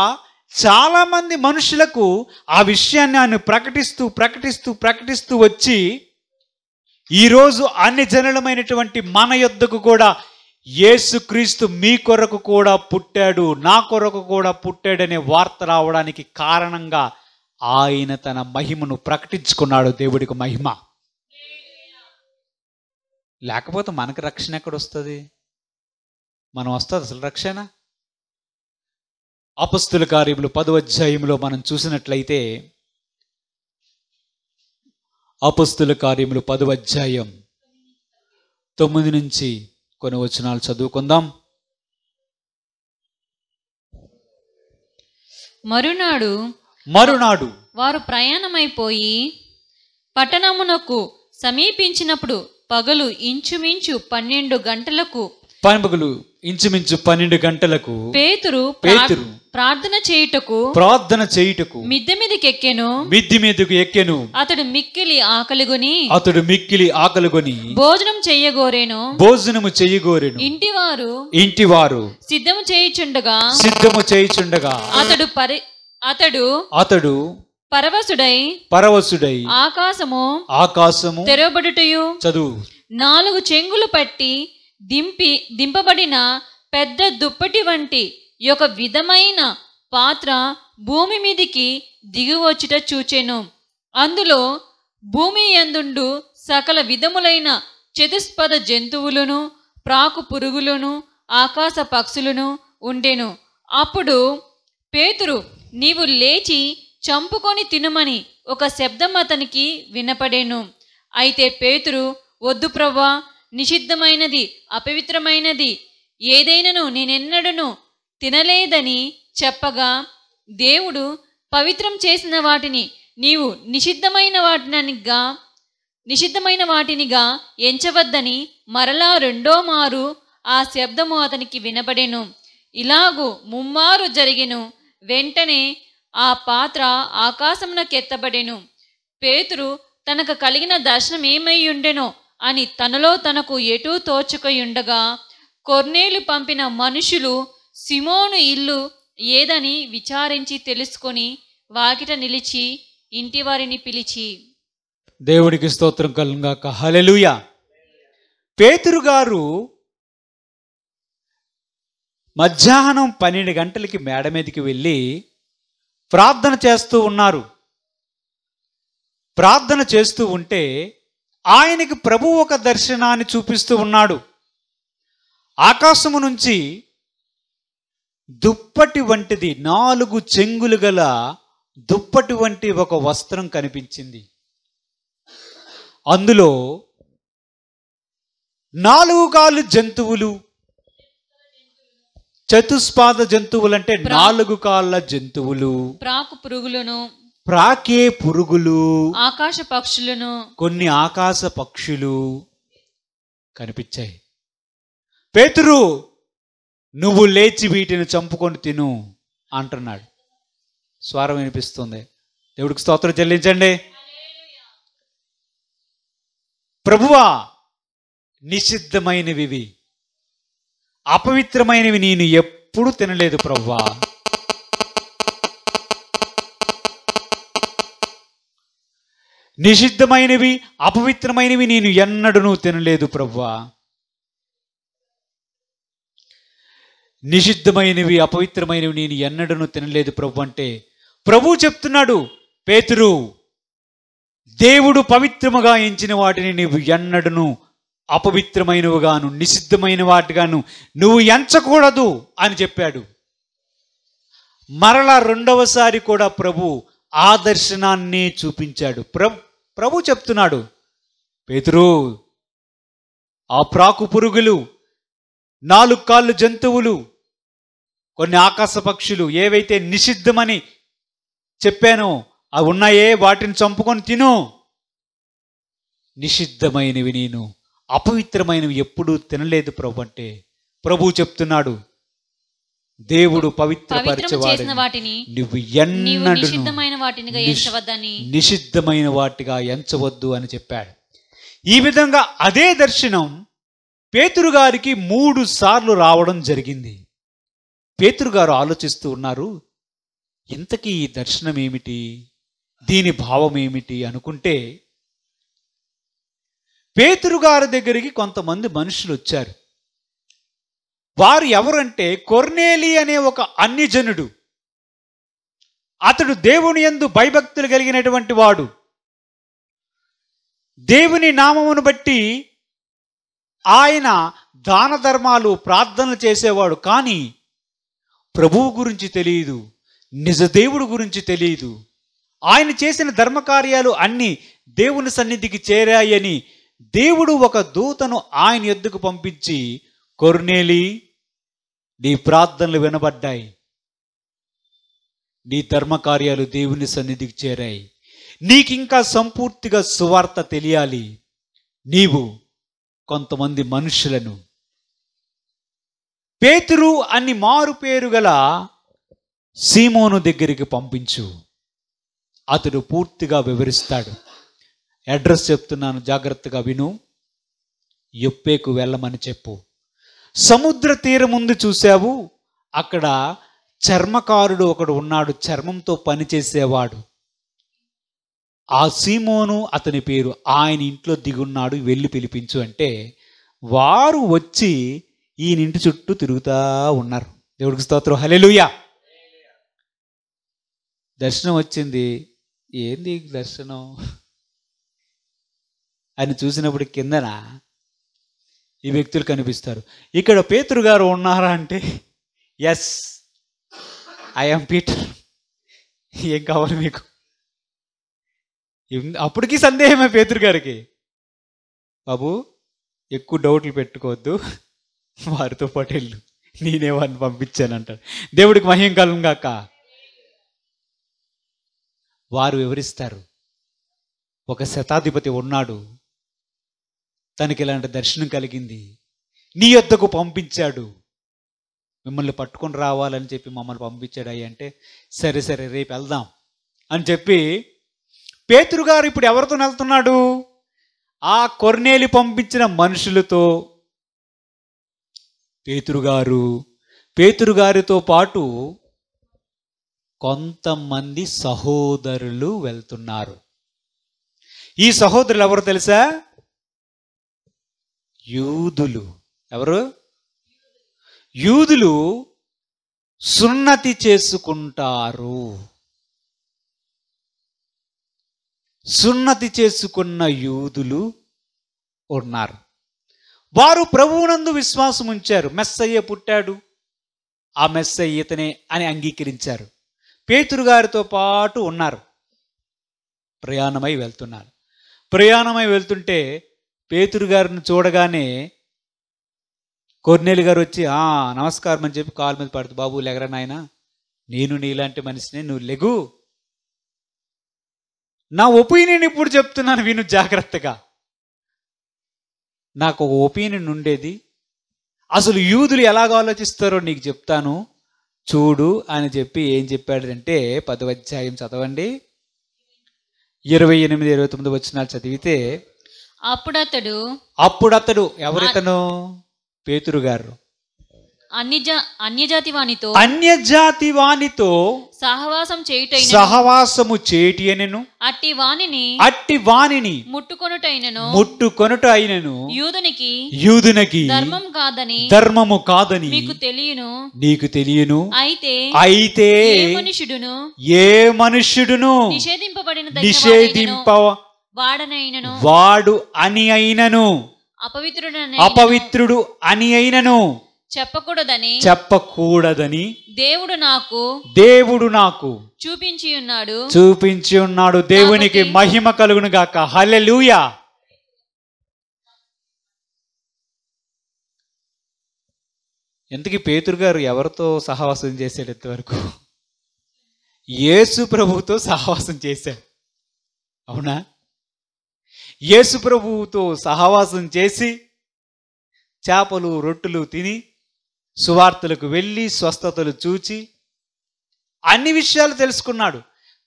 Speaker 1: చాలా మంది మనుషులకు ఆ విషయాన్ని ఆయన ప్రకటిస్తూ వచ్చి ఈరోజు అన్ని జనులమైనటువంటి మన యొద్దకు కూడా యేసుక్రీస్తు మీ కొరకు కూడా పుట్టాడు, నా కొరకు కూడా పుట్టాడనే వార్త రావడానికి కారణంగా ఆయన తన మహిమను ప్రకటించుకున్నాడు. దేవుడికి మహిమ. లేకపోతే మనకు రక్షణ ఎక్కడొస్తుంది? మనం వస్తుంది అసలు రక్షణ? అపొస్తలుల కార్యములు 10వ అధ్యాయంలో మనం చూసినట్లయితే, అపొస్తలుల కార్యములు 10వ అధ్యాయం 9 నుంచి కొన్ని వచనాలు చదువుకుందాం. మరునాడు
Speaker 2: వారు ప్రయాణమైపోయి పట్టణమునకు సమీపించినప్పుడు పగలు ఇంచుమించు 12 గంటలకు పేతురు ప్రార్థన చేయుటకు మిద్దె మీదకు ఎక్కెను. అతడు మిక్కిలి ఆకలిగొని భోజనము చెయ్యగోరెను. ఇంటివారు సిద్ధము చేయుచుండగా అతడు పరవశుడై ఆకాశము తెరవబడుటయు 4 చెంగులు పట్టి దింపబడిన పెద్ద దుప్పటి వంటి ఒక విధమైన పాత్ర భూమి మీదికి దిగివచ్చుట చూచెను. అందులో భూమి యందుండు సకల విధములైన చతుష్పద జంతువులను, ప్రాకు పురుగులను, ఆకాశ పక్షులను ఉండెను. అప్పుడు పేతురు, నీవు లేచి చంపుకొని తినుమని ఒక శబ్దం అతనికి వినపడెను. అయితే పేతురు, వద్దు ప్రభువా, నిషిద్ధమైనది, అపవిత్రమైనది ఏదైనను నేనెన్నడను తినలేదని చెప్పగా, దేవుడు పవిత్రం చేసిన వాటిని నీవు నిషిద్ధమైన వాటినిగా ఎంచవద్దని మరలా రెండో మారు ఆ శబ్దము అతనికి వినపడెను. ఇలాగు ముమ్మారు జరిగెను. వెంటనే ఆ పాత్ర ఆకాశమునకెత్తబడెను. పేతురు తనకు కలిగిన దర్శనం ఏమైయుండెనో అని తనలో తనకు ఎటూ తోచకయుండగా, కొర్నేలు పంపిన మనుషులు సిమోను ఇల్లు ఏదని విచారించి తెలుసుకొని వాకిట నిలిచి ఇంటివారిని పిలిచి,
Speaker 1: దేవుడికి స్తోత్రం కలుగాక. హల్లెలూయా. పేతురు గారు మధ్యాహ్నం 12 గంటలకి మేడ మీదకి వెళ్ళి ప్రార్థన చేస్తూ ఉన్నారు. ప్రార్థన చేస్తూ ఉంటే ఆయనకి ప్రభువు ఒక దర్శనాన్ని చూపిస్తూ ఉన్నాడు. ఆకాశము నుంచి దుప్పటి వంటిది, 4 చెంగులు గల దుప్పటి వంటి ఒక వస్త్రం కనిపించింది. అందులో 4 కాళ్ళు జంతువులు, చతుష్పాద జంతువులు అంటే 4 కాళ్ళ జంతువులు,
Speaker 2: ప్రాకు పురుగులను,
Speaker 1: ప్రాకే పురుగులు,
Speaker 2: ఆకాశ పక్షులను,
Speaker 1: కొన్ని ఆకాశ పక్షులు కనిపించాయి. పేతురు, నువ్వు లేచి వీటిని చంపుకొని తిను అంటున్నాడు. స్వరం వినిపిస్తుంది. దేవుడికి స్తోత్రం చెల్లించండి. ప్రభువా, నిషిద్ధమైనవి, అపవిత్రమైనవి నేను ఎప్పుడు తినలేదు ప్రభువా. నిషిద్ధమైనవి, అపవిత్రమైనవి నేను ఎన్నడూ తినలేదు ప్రభువా. నిషిద్ధమైనవి, అపవిత్రమైనవి నేను ఎన్నడూ తినలేదు ప్రభు అంటే ప్రభు చెప్తున్నాడు, పేతురు, దేవుడు పవిత్రముగా ఎంచిన వాటిని నీవు ఎన్నడూ అపవిత్రమైనవిగాను, నిషిద్ధమైన వాటిగాను నువ్వు ఎంచకూడదు అని చెప్పాడు. మరలా రెండవసారి కూడా ప్రభు ఆ దర్శనాన్ని చూపించాడు. ప్రభు చెప్తున్నాడు, పేతురు, ఆ ప్రాకు పురుగులు, 4 కాళ్ళు జంతువులు, కొన్ని ఆకాశ పక్షులు ఏవైతే నిషిద్ధమని చెప్పానో అవి ఉన్నాయే, వాటిని చంపుకొని తిను. నిషిద్ధమైనవి నేను, అపవిత్రమైనవి ఎప్పుడూ తినలేదు ప్రభు అంటే ప్రభు చెప్తున్నాడు, దేవుడు పవిత్రపరిచేవాడు
Speaker 2: వాటిని
Speaker 1: నువ్వు ఎన్నడూ నిషిద్ధమైన వాటిగా ఎంచవద్దు అని చెప్పాడు. ఈ విధంగా అదే దర్శనం పేతురు గారికి 3 సార్లు రావడం జరిగింది. పేతురు గారు ఆలోచిస్తూ ఉన్నారు, ఇంతకీ ఈ దర్శనం ఏమిటి, దీని భావం ఏమిటి అనుకుంటే, పేతురు గారి దగ్గరికి కొంతమంది మనుషులు వచ్చారు. వారు ఎవరంటే కొర్నేలి అనే ఒక అన్యజనుడు. అతడు దేవుని యందు భయభక్తులు కలిగినటువంటి వాడు. దేవుని నామమును బట్టి ఆయన దాన ధర్మాలు, ప్రార్థనలు చేసేవాడు. కానీ ప్రభువు గురించి తెలియదు, నిజ దేవుడు గురించి తెలియదు. ఆయన చేసిన ధర్మకార్యాలు అన్నీ దేవుని సన్నిధికి చేరాయని దేవుడు ఒక దూతను ఆయన యొద్దకు పంపించి, కొర్నేలి, నీ ప్రార్థనలు వినబడ్డాయి, నీ ధర్మకార్యాలు దేవుని సన్నిధికి చేరాయి, నీకింకా సంపూర్తిగా సువార్త తెలియాలి, నీవు కొంతమంది మనుషులను పేతురు అని మారు పేరు గల సీమోను దగ్గరికి పంపించు, అతడు పూర్తిగా వివరిస్తాడు. అడ్రస్ చెప్తున్నాను, జాగ్రత్తగా విను. యొప్పేకు వెళ్ళమని చెప్పు. సముద్ర తీరం ముందు చూశావు, అక్కడ చర్మకారుడు ఒకడు ఉన్నాడు, చర్మంతో పనిచేసేవాడు. ఆ సీమోను అతని పేరు, ఆయన ఇంట్లో దిగున్నాడు, వెళ్ళి పిలిపించు అంటే వారు వచ్చి ఈయన ఇంటి చుట్టూ తిరుగుతూ ఉన్నారు. దేవుడికి స్తోత్రం, హల్లెలూయా. దర్శనం వచ్చింది. ఏంది దర్శనం అని చూసినప్పుడు కిందన ఈ వ్యక్తులు కనిపిస్తారు. ఇక్కడ పేతురు గారు ఉన్నారా అంటే ఎస్, ఐఎమ్ పీటర్, ఏం కావాలి మీకు? అప్పటికీ సందేహమే పేతురు గారికి. బాబు ఎక్కువ డౌట్లు పెట్టుకోవద్దు, వారితో పాటు వెళ్ళు, నేనే వారిని పంపించానంటాడు. దేవుడికి మహిమ కలుగును గాక. వారు వివరిస్తారు, ఒక శతాధిపతి ఉన్నాడు, తనకి ఇలాంటి దర్శనం కలిగింది, నీ యొద్దకు పంపించాడు, మిమ్మల్ని పట్టుకొని రావాలని చెప్పి మమ్మల్ని పంపించాడు అయ్యి అంటే, సరే సరే రేపు వెళ్దాం అని చెప్పి పేతురు గారు ఇప్పుడు ఎవరితో వెళ్తున్నాడు? ఆ కొర్నేలి పంపించిన మనుషులతో. పేతురు గారితో పాటు కొంతమంది సహోదరులు వెళ్తున్నారు. ఈ సహోదరులు ఎవరు తెలుసా? యూదులు. ఎవరు? యూదులు సున్నతి చేసుకుంటారు. సున్నతి చేసుకున్న యూదులు ఉన్నారు. వారు ప్రభువునందు విశ్వాసం ఉంచారు. మెస్సయ్య పుట్టాడు, ఆ మెస్సయ్య ఇతనే అని అంగీకరించారు. పేతురు గారితో పాటు ఉన్నారు. ప్రయాణమై వెళ్తున్నారు. ప్రయాణమై వెళ్తుంటే పేతురు గారిని చూడగానే కొర్నేలి గారు వచ్చి నమస్కారం అని చెప్పి కాలు మీద పడుతూ, బాబు లెగరా నాయన, నేను నీలాంటి మనిషిని, నువ్వు లెగు, నా ఒపీనియన్ ఇప్పుడు చెప్తున్నాను విను జాగ్రత్తగా. నాకు ఒక ఒపీనియన్ ఉండేది, అసలు యూదులు ఎలాగ ఆలోచిస్తారో నీకు చెప్తాను చూడు అని చెప్పి ఏం చెప్పాడంటే 10వ అధ్యాయం చదవండి, 28, 29 వచనాలు చదివితే, అప్పుడతడు ఎవరితను? పేతురు గారు
Speaker 2: అన్యజాతి
Speaker 1: వానితో సహవాసము చేయుట అయినను అట్టి వానిని ముట్టుకొనుట అయినను యూదునికి ధర్మము కాదని నీకు తెలియను. అయితే ఏ మనుష్యుడును వాడు అని అయినను అపవిత్రుడు అని అయినను చెప్పకూడదని దేవుడు నాకు చూపించి ఉన్నాడు. దేవునికి మహిమ కలుగును గాక. హల్లెలూయా. ఎందుకు పేతురు గారు ఎవరితో సహవాసం చేశాడు? ఇంతవరకు యేసు ప్రభువుతో సహవాసం చేశాడు. అవునా? యేసు ప్రభువుతో సహవాసం చేసి చేపలు రొట్టెలు తిని సువార్తలకు వెళ్ళి స్వస్థతలు చూచి అన్ని విషయాలు తెలుసుకున్నాడు.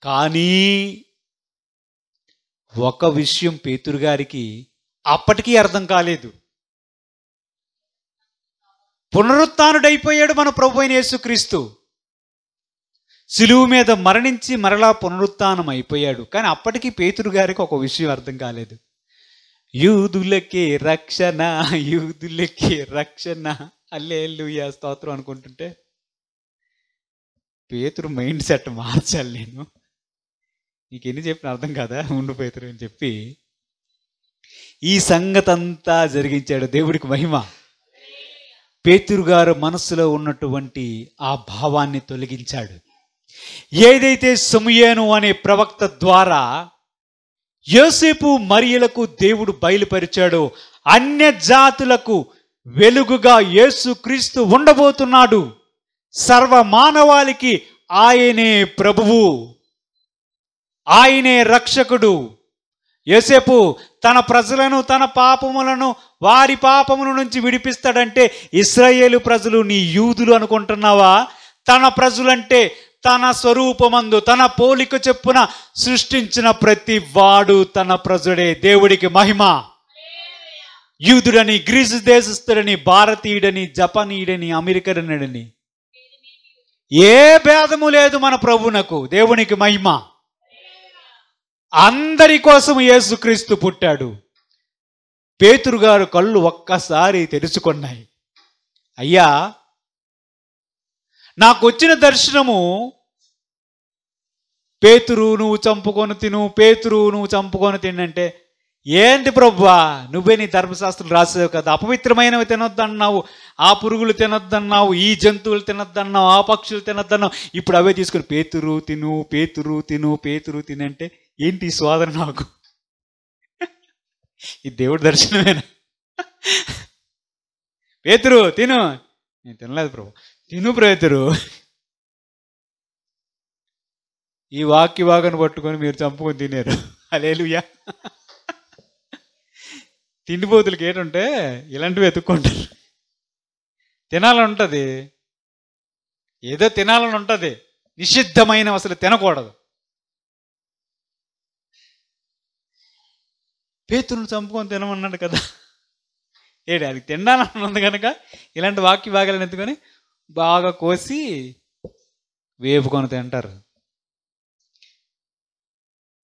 Speaker 1: కానీ ఒక విషయం పేతురు గారికి అప్పటికీ అర్థం కాలేదు. పునరుత్థానుడైపోయాడు మన ప్రభు అయిన యేసుక్రీస్తు. సిలువ మీద మరణించి మరలా పునరుత్థానం అయిపోయాడు. కానీ అప్పటికీ పేతురు గారికి ఒక విషయం అర్థం కాలేదు. యూదులకే రక్షణ, యూదులకే రక్షణ, హల్లెలూయా స్తోత్రం అనుకుంటుంటే పేతురు మైండ్ సెట్ మార్చాలి. నేను నీకెన్ని చెప్పిన అర్థం కాదా, ఉండు పేతురు అని చెప్పి ఈ సంగతి అంతా జరిగించాడు. దేవుడికి మహిమ. పేతురు గారు మనసులో ఉన్నటువంటి ఆ భావాన్ని తొలగించాడు. ఏదైతే సమూయేలు అనే ప్రవక్త ద్వారా యోసేపు మరియలకు దేవుడు బయలుపరిచాడో, అన్య జాతులకు వెలుగుగా యేసుక్రీస్తు ఉండబోతున్నాడు. సర్వ మానవాళికి ఆయనే ప్రభువు, ఆయనే రక్షకుడు. యోసేపు తన ప్రజలను, తన పాపములను, వారి పాపముల నుంచి విడిపిస్తాడంటే ఇశ్రాయేలు ప్రజలు నీ యూదులు అనుకుంటున్నావా? తన ప్రజలంటే తన స్వరూపమందు తన పోలిక చెప్పున సృష్టించిన ప్రతి వాడు తన ప్రజుడే. దేవుడికి మహిమ. యూదుడని, గ్రీసు దేశస్థుడని, భారతీయుడని, జపానీయుడని, అమెరికనుడని ఏ భేదము లేదు మన ప్రభువునకు. దేవునికి మహిమ. అందరి కోసం యేసుక్రీస్తు పుట్టాడు. పేతురు గారు కళ్ళు ఒక్కసారి తెరుచుకున్నాయి. అయ్యా, నాకు వచ్చిన దర్శనము పేతురు నువ్వు చంపుకొని తిను, పేతురు నువ్వు చంపుకొని తినంటే, ఏంటి ప్రభువా, నువ్వే నీ ధర్మశాస్త్రం రాసావు కదా, అపవిత్రమైనవి తినొద్దన్నావు, ఆ పురుగులు తినొద్దన్నావు, ఈ జంతువులు తినొద్దన్నావు, ఆ పక్షులు తినొద్దన్నావు, ఇప్పుడు అవే తీసుకుని పేతురు తిను, పేతురు తిను, పేతురు తినంటే ఏంటి ఈ స్వాదన నాకు? ఈ దేవుడి దర్శనమేనా? పేతురు తిను, నేను తినలేదు ప్రభు, తిను పేతురు. ఈ వాక్య భాగాన్ని పట్టుకొని మీరు చంపుకొని తినారు. హల్లెలూయా. తిండిపోతులకి ఏంటంటే ఇలాంటివి వెతుక్కుంటారు. తినాలని ఉంటుంది, ఏదో తినాలని ఉంటుంది, నిషిద్ధమైన అసలు తినకూడదు. పేతురుని చంపుకొని తినమన్నాడు కదా, ఏడు అది తినాలని ఉంది కనుక ఇలాంటి వాక్య భాగాలను ఎత్తుకొని బాగా కోసి వేపుకొని తింటారు.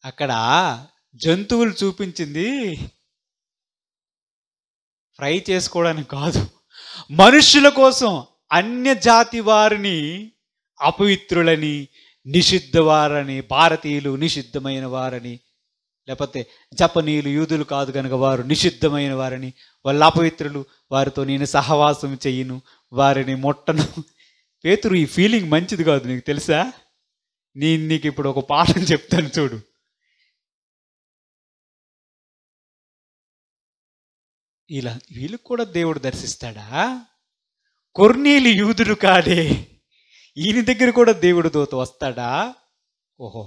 Speaker 1: అక్కడ జంతువులు చూపించింది ఫ్రై చేసుకోవడానికి కాదు, మనుషుల కోసం. అన్య జాతి వారిని అపవిత్రులని, నిషిద్ధ వారని, భారతీయులు నిషిద్ధమైన వారని, లేకపోతే జపనీయులు యూదులు కాదు కనుక వారు నిషిద్ధమైన వారని, వాళ్ళ అపవిత్రులు, వారితో నేను సహవాసం చెయ్యను, వారిని ముట్టను. పేతురు, ఈ ఫీలింగ్ మంచిది కాదు, నీకు తెలుసా? నేను నీకు ఇప్పుడు ఒక పాఠం చెప్తాను చూడు. ఇలా వీళ్ళకి కూడా దేవుడు దర్శిస్తాడా? కొర్నేలి యూదుడు కాడే, ఈయన దగ్గర కూడా దేవుడు దూత వస్తాడా? ఓహో,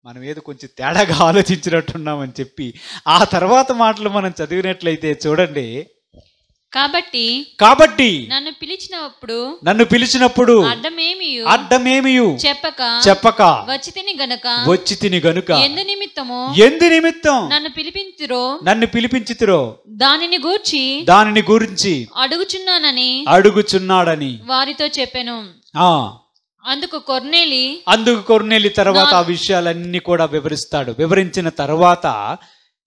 Speaker 1: మనం ఏదో కొంచెం తేడాగా ఆలోచించినట్టున్నామని చెప్పి ఆ తర్వాత మాటలు మనం చదివినట్లయితే చూడండి. కాబట్టి
Speaker 2: నన్ను
Speaker 1: పిలిచినప్పుడు అడ్డమేమియు చెప్పక వచ్చి తిని గనుక ఎందు నిమిత్తం నన్ను పిలిపించితిరో దానిని గూర్చి అడుగుచున్నాడని
Speaker 2: వారితో చెప్పెను. అందుకు
Speaker 1: కొర్నేలి తర్వాత ఆ విషయాలన్నీ కూడా వివరించిన తర్వాత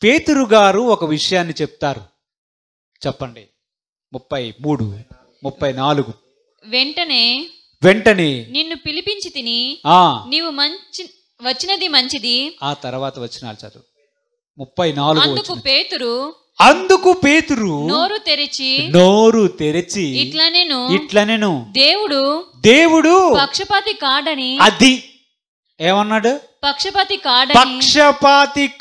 Speaker 1: పేతురు గారు ఒక విషయాన్ని చెప్తారు. చెప్పండి. 33, 34. వెంటనే నిన్ను పిలిపించి తిని నీవు వచ్చినది మంచిది. ఆ తర్వాత వచనాలు చదువు. 34. అందుకు పేతురు నోరు తెరిచి ఇట్లనెను, దేవుడు
Speaker 2: పక్షపాతి కాడని.
Speaker 1: అది ఏమన్నాడు? పక్షపాతి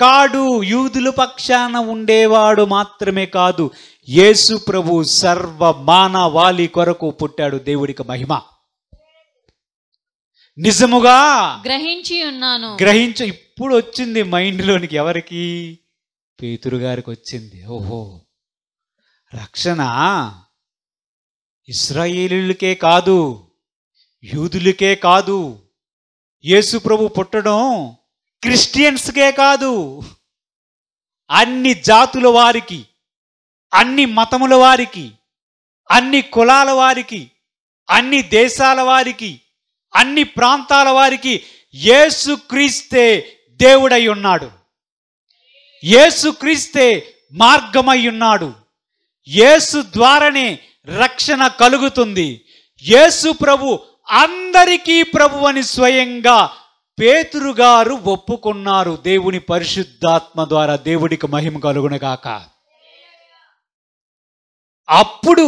Speaker 1: కాడు. యూదుల పక్షాన ఉండేవాడు మాత్రమే కాదు, యేసు ప్రభు సర్వ మానవాళి కొరకు పుట్టాడు. దేవుడికి మహిమ. నిజముగా
Speaker 2: గ్రహించి ఉన్నాను.
Speaker 1: ఇప్పుడు వచ్చింది మైండ్లోనికి. ఎవరికి? పేతురు గారికి వచ్చింది. ఓహో, రక్షణ ఇశ్రాయేలీయులకే కాదు, యూదులకే కాదు, యేసు ప్రభు పుట్టడం క్రిస్టియన్స్కే కాదు, అన్ని జాతుల వారికి, అన్ని మతముల వారికి, అన్ని కులాల వారికి, అన్ని దేశాల వారికి, అన్ని ప్రాంతాల వారికి యేసు క్రీస్తే దేవుడై ఉన్నాడు. యేసు క్రీస్తే మార్గమై ఉన్నాడు. యేసు ద్వారానే రక్షణ కలుగుతుంది. యేసు ప్రభు అందరికీ ప్రభు అని స్వయంగా పేతురు గారు ఒప్పుకున్నారు. దేవుని పరిశుద్ధాత్మ ద్వారా. దేవుడికి మహిమ కలుగునగాక. అప్పుడు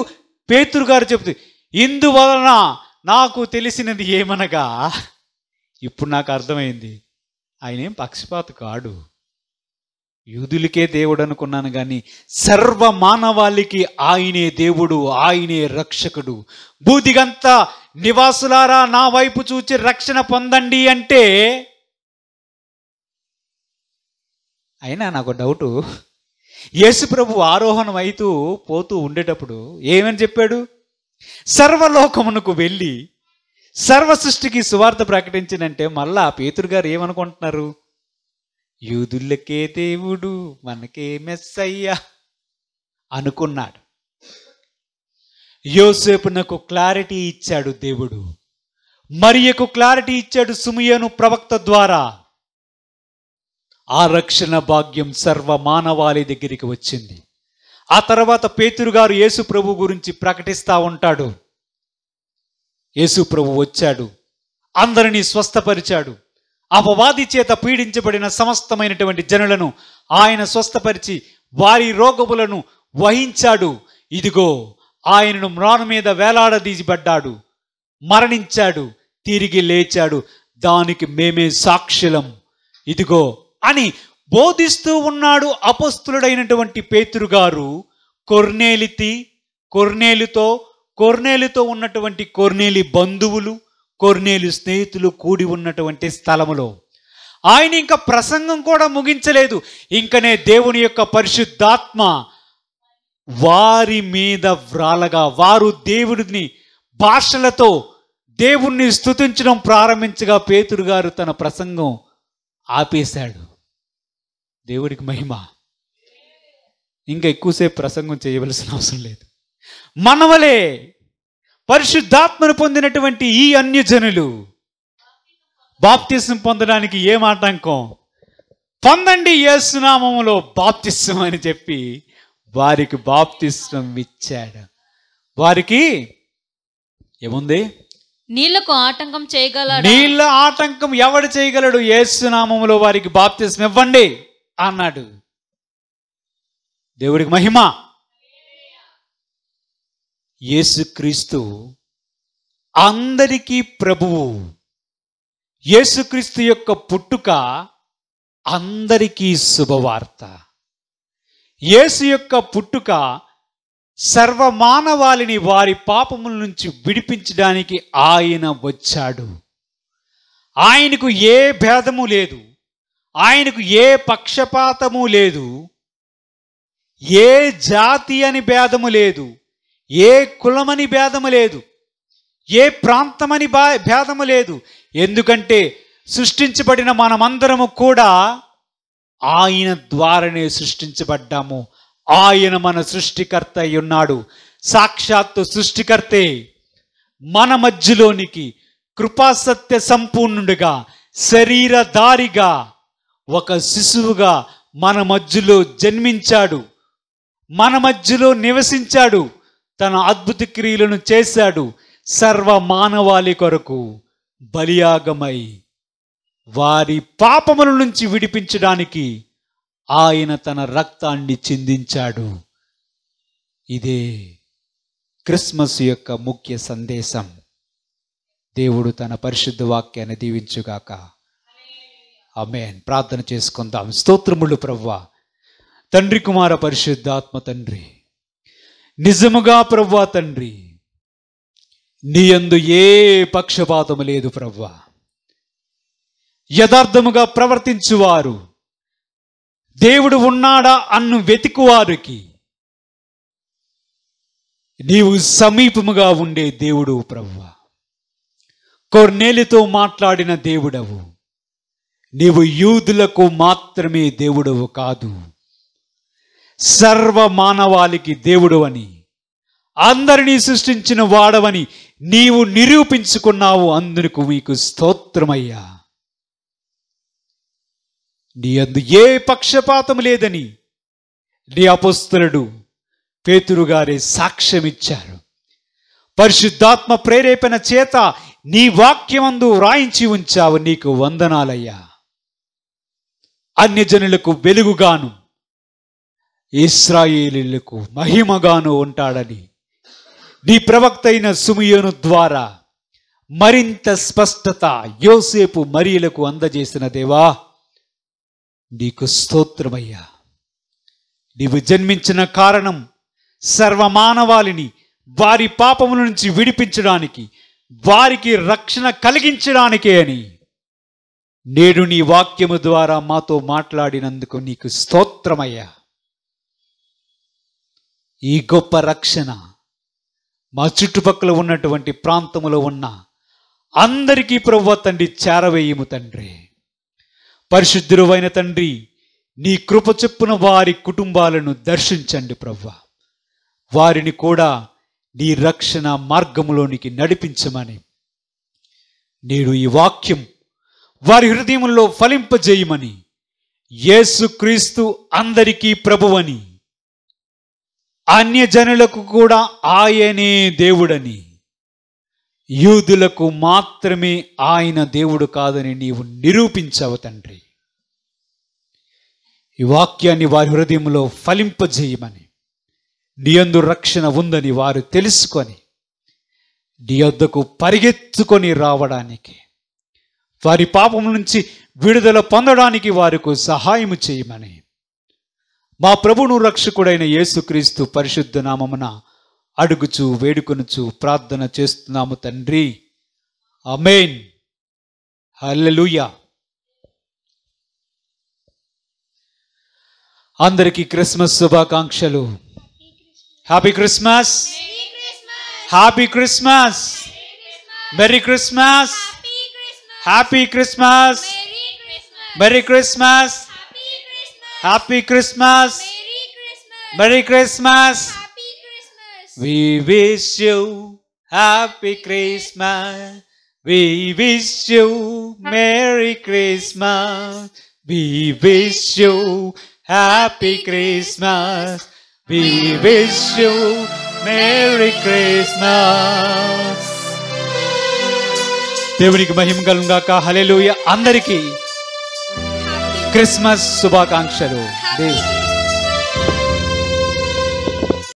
Speaker 1: పేతురు గారు చెప్తే, ఇందువలన నాకు తెలిసినది ఏమనగా, ఇప్పుడు నాకు అర్థమైంది, ఆయన ఏం పక్షపాతి కాడు. యూదులకే దేవుడు అనుకున్నాను కానీ సర్వ మానవాళికి ఆయనే దేవుడు, ఆయనే రక్షకుడు. భూదిగంతా నివాసులారా నా వైపు చూచి రక్షణ పొందండి అంటే, అయినా నాకు డౌటు, యేసు ప్రభు ఆరోహణం అవుతూ పోతూ ఉండేటప్పుడు ఏమని చెప్పాడు? సర్వలోకమునకు వెళ్ళి సర్వ సృష్టికి సువార్త ప్రకటించినంటే మళ్ళా పేతురు గారు ఏమనుకుంటున్నారు? యూదులకే దేవుడు, మనకే మెస్సయ్య అనుకున్నాడు. యోసేపునకు క్లారిటీ ఇచ్చాడు దేవుడు. మరియకు క్లారిటీ ఇచ్చాడు సిమియోను ప్రవక్త ద్వారా. ఆ రక్షణ భాగ్యం సర్వ మానవాళి దగ్గరికి వచ్చింది. ఆ తర్వాత పేతురు గారు యేసు ప్రభు గురించి ప్రకటిస్తూ ఉంటాడు. యేసు ప్రభు వచ్చాడు, అందరినీ స్వస్థపరిచాడు. అపవాది చేత పీడించబడిన సమస్తమైనటువంటి జనులను ఆయన స్వస్థపరిచి వారి రోగములను వహించాడు. ఇదిగో ఆయనను మ్రాను మీద వేలాడదీయబడ్డాడు, మరణించాడు, తిరిగి లేచాడు, దానికి మేమే సాక్షులం ఇదిగో అని బోధిస్తూ ఉన్నాడు అపొస్తలుడైనటువంటి పేతురు గారు. కొర్నేలుతో ఉన్నటువంటి కొర్నేలి బంధువులు, కొర్నేలు స్నేహితులు కూడి ఉన్నటువంటి స్థలములో ఆయన ఇంకా ప్రసంగం కూడా ముగించలేదు. ఇంకనే దేవుని యొక్క పరిశుద్ధాత్మ వారి మీద వ్రాలగా వారు దేవుడిని భాషలతో దేవుణ్ణి స్తుతించడం ప్రారంభించగా పేతురు గారు తన ప్రసంగం ఆపేశాడు. దేవుడికి మహిమ. ఇంకా ఎక్కువసేపు ప్రసంగం చేయవలసిన అవసరం లేదు. మనవలే పరిశుద్ధాత్మను పొందినటువంటి ఈ అన్యజనులు బాప్తిస్మం పొందడానికి ఏం ఆటంకం? పొందండి యేసు నామములో బాప్తిస్మం అని చెప్పి వారికి బాప్తిస్మం ఇచ్చాడు. వారికి ఏముంది?
Speaker 2: నీళ్లకు ఆటంకం చేయగలడు.
Speaker 1: నీళ్ళ ఆటంకం ఎవడు చేయగలడు? యేసు నామములో వారికి బాప్తిస్మం ఇవ్వండి అన్నాడు. దేవుడికి మహిమ. యేసుక్రీస్తు అందరికీ ప్రభువు. యేసుక్రీస్తు యొక్క పుట్టుక అందరికీ శుభవార్త. యేసు యొక్క పుట్టుక సర్వమానవాళిని వారి పాపముల నుంచి విడిపించడానికి ఆయన వచ్చాడు. ఆయనకు ఏ భేదము లేదు, ఆయనకు ఏ పక్షపాతము లేదు, ఏ జాతి అని భేదము లేదు, ఏ కులమని భేదము లేదు, ఏ ప్రాంతమని భేదము లేదు. ఎందుకంటే సృష్టించబడిన మనమందరము కూడా ఆయన ద్వారానే సృష్టించబడ్డాము. ఆయన మన సృష్టికర్త అయి ఉన్నాడు. సాక్షాత్తు సృష్టికర్తే మన మధ్యలోనికి కృపాసత్య సంపూర్ణుడిగా శరీరధారిగా ఒక శిశువుగా మన మధ్యలో జన్మించాడు, మన మధ్యలో నివసించాడు, తన అద్భుత క్రియలను చేశాడు. సర్వ మానవాళి కొరకు బలియాగమై వారి పాపముల నుంచి విడిపించడానికి ఆయన తన రక్తాన్ని చిందించాడు. ఇదే క్రిస్మస్ యొక్క ముఖ్య సందేశం. దేవుడు తన పరిశుద్ధ వాక్యాన్ని దీవించుగాక. ఆమేన్. ప్రార్థన చేసుకుందాం. స్తోత్రములు ప్రభువా, తండ్రి కుమార పరిశుద్ధాత్మ తండ్రి, నిజముగా ప్రభువా తండ్రి, నీ యందు ఏ పక్షపాతము లేదు ప్రభువా. యథార్థముగా ప్రవర్తించువారు, దేవుడు ఉన్నాడా అన్ను వెతికువారికి నీవు సమీపముగా ఉండే దేవుడు ప్రభువా. కొర్నేలితో మాట్లాడిన దేవుడవు. నీవు యూదులకు మాత్రమే దేవుడవు కాదు, సర్వ మానవాళికి దేవుడు అని, అందరినీ సృష్టించిన వాడవని నీవు నిరూపించుకున్నావు. అందుకు మీకు స్తోత్రమయ్యా. నీ అందు ఏ పక్షపాతం లేదని నీ అపొస్తలుడు పేతురు గారే సాక్ష్యమిచ్చారు. పరిశుద్ధాత్మ ప్రేరేపణ చేత నీ వాక్యమందు వ్రాయించి ఉంచావు. నీకు వందనాలయ్యా. అన్యజనులకు వెలుగుగాను ఇశ్రాయేలీయులకు మహిమగాను ఉంటాడని నీ ప్రవక్త అయిన సిమియోను ద్వారా మరింత స్పష్టత యోసేపు మరియలకు అందజేసిన దేవా, నీకు స్తోత్రమయ్యా. నీవు జన్మించిన కారణం సర్వమానవాళిని వారి పాపముల నుంచి విడిపించడానికి, వారికి రక్షణ కలిగించడానికే అని నేడు నీ వాక్యము ద్వారా మాతో మాట్లాడినందుకు నీకు స్తోత్రమయ్యా. ఈ గొప్ప రక్షణ మా చుట్టుపక్కల ఉన్నటువంటి ప్రాంతములో ఉన్న అందరికీ ప్రభువా తండ్రి చేరవేయము తండ్రి. పరిశుద్ధుడైన తండ్రి, నీ కృప చొప్పున వారి కుటుంబాలను దర్శించండి ప్రభువా. వారిని కూడా నీ రక్షణ మార్గములోనికి నడిపించమని నేడు ఈ వాక్యం వారి హృదయంలో ఫలింపజేయమని, యేసుక్రీస్తు అందరికీ ప్రభువని అన్యజనులకు కూడా ఆయనే దేవుడని, యూదులకు మాత్రమే ఆయన దేవుడు కాదని నీవు నిరూపించవు తండ్రి. ఈ వాక్యాన్ని వారి హృదయంలో ఫలింపజేయమని, నీ యందు రక్షణ ఉందని వారు తెలుసుకొని నీ యొద్దకు పరిగెత్తుకొని రావడానికి, వారి పాపం నుంచి విడుదల పొందడానికి వారికి సహాయం చేయమని మా ప్రభువును రక్షకుడైన యేసుక్రీస్తు పరిశుద్ధ నామమున అడుగుచు వేడుకొనుచు ప్రార్థన చేస్తున్నాము తండ్రి. ఆమేన్. హల్లెలూయా. అందరికీ క్రిస్మస్ శుభాకాంక్షలు. Happy Christmas, happy Christmas, merry Christmas, happy Christmas, merry Christmas, happy Christmas, merry Christmas. We wish you happy Christmas. We wish you Merry Christmas. We wish you happy Christmas. We wish you Merry Christmas. దేవునికి మహిమ కలుగును గాక. హల్లెలూయా. అందరికీ Christmas శుభాకాంక్షలు.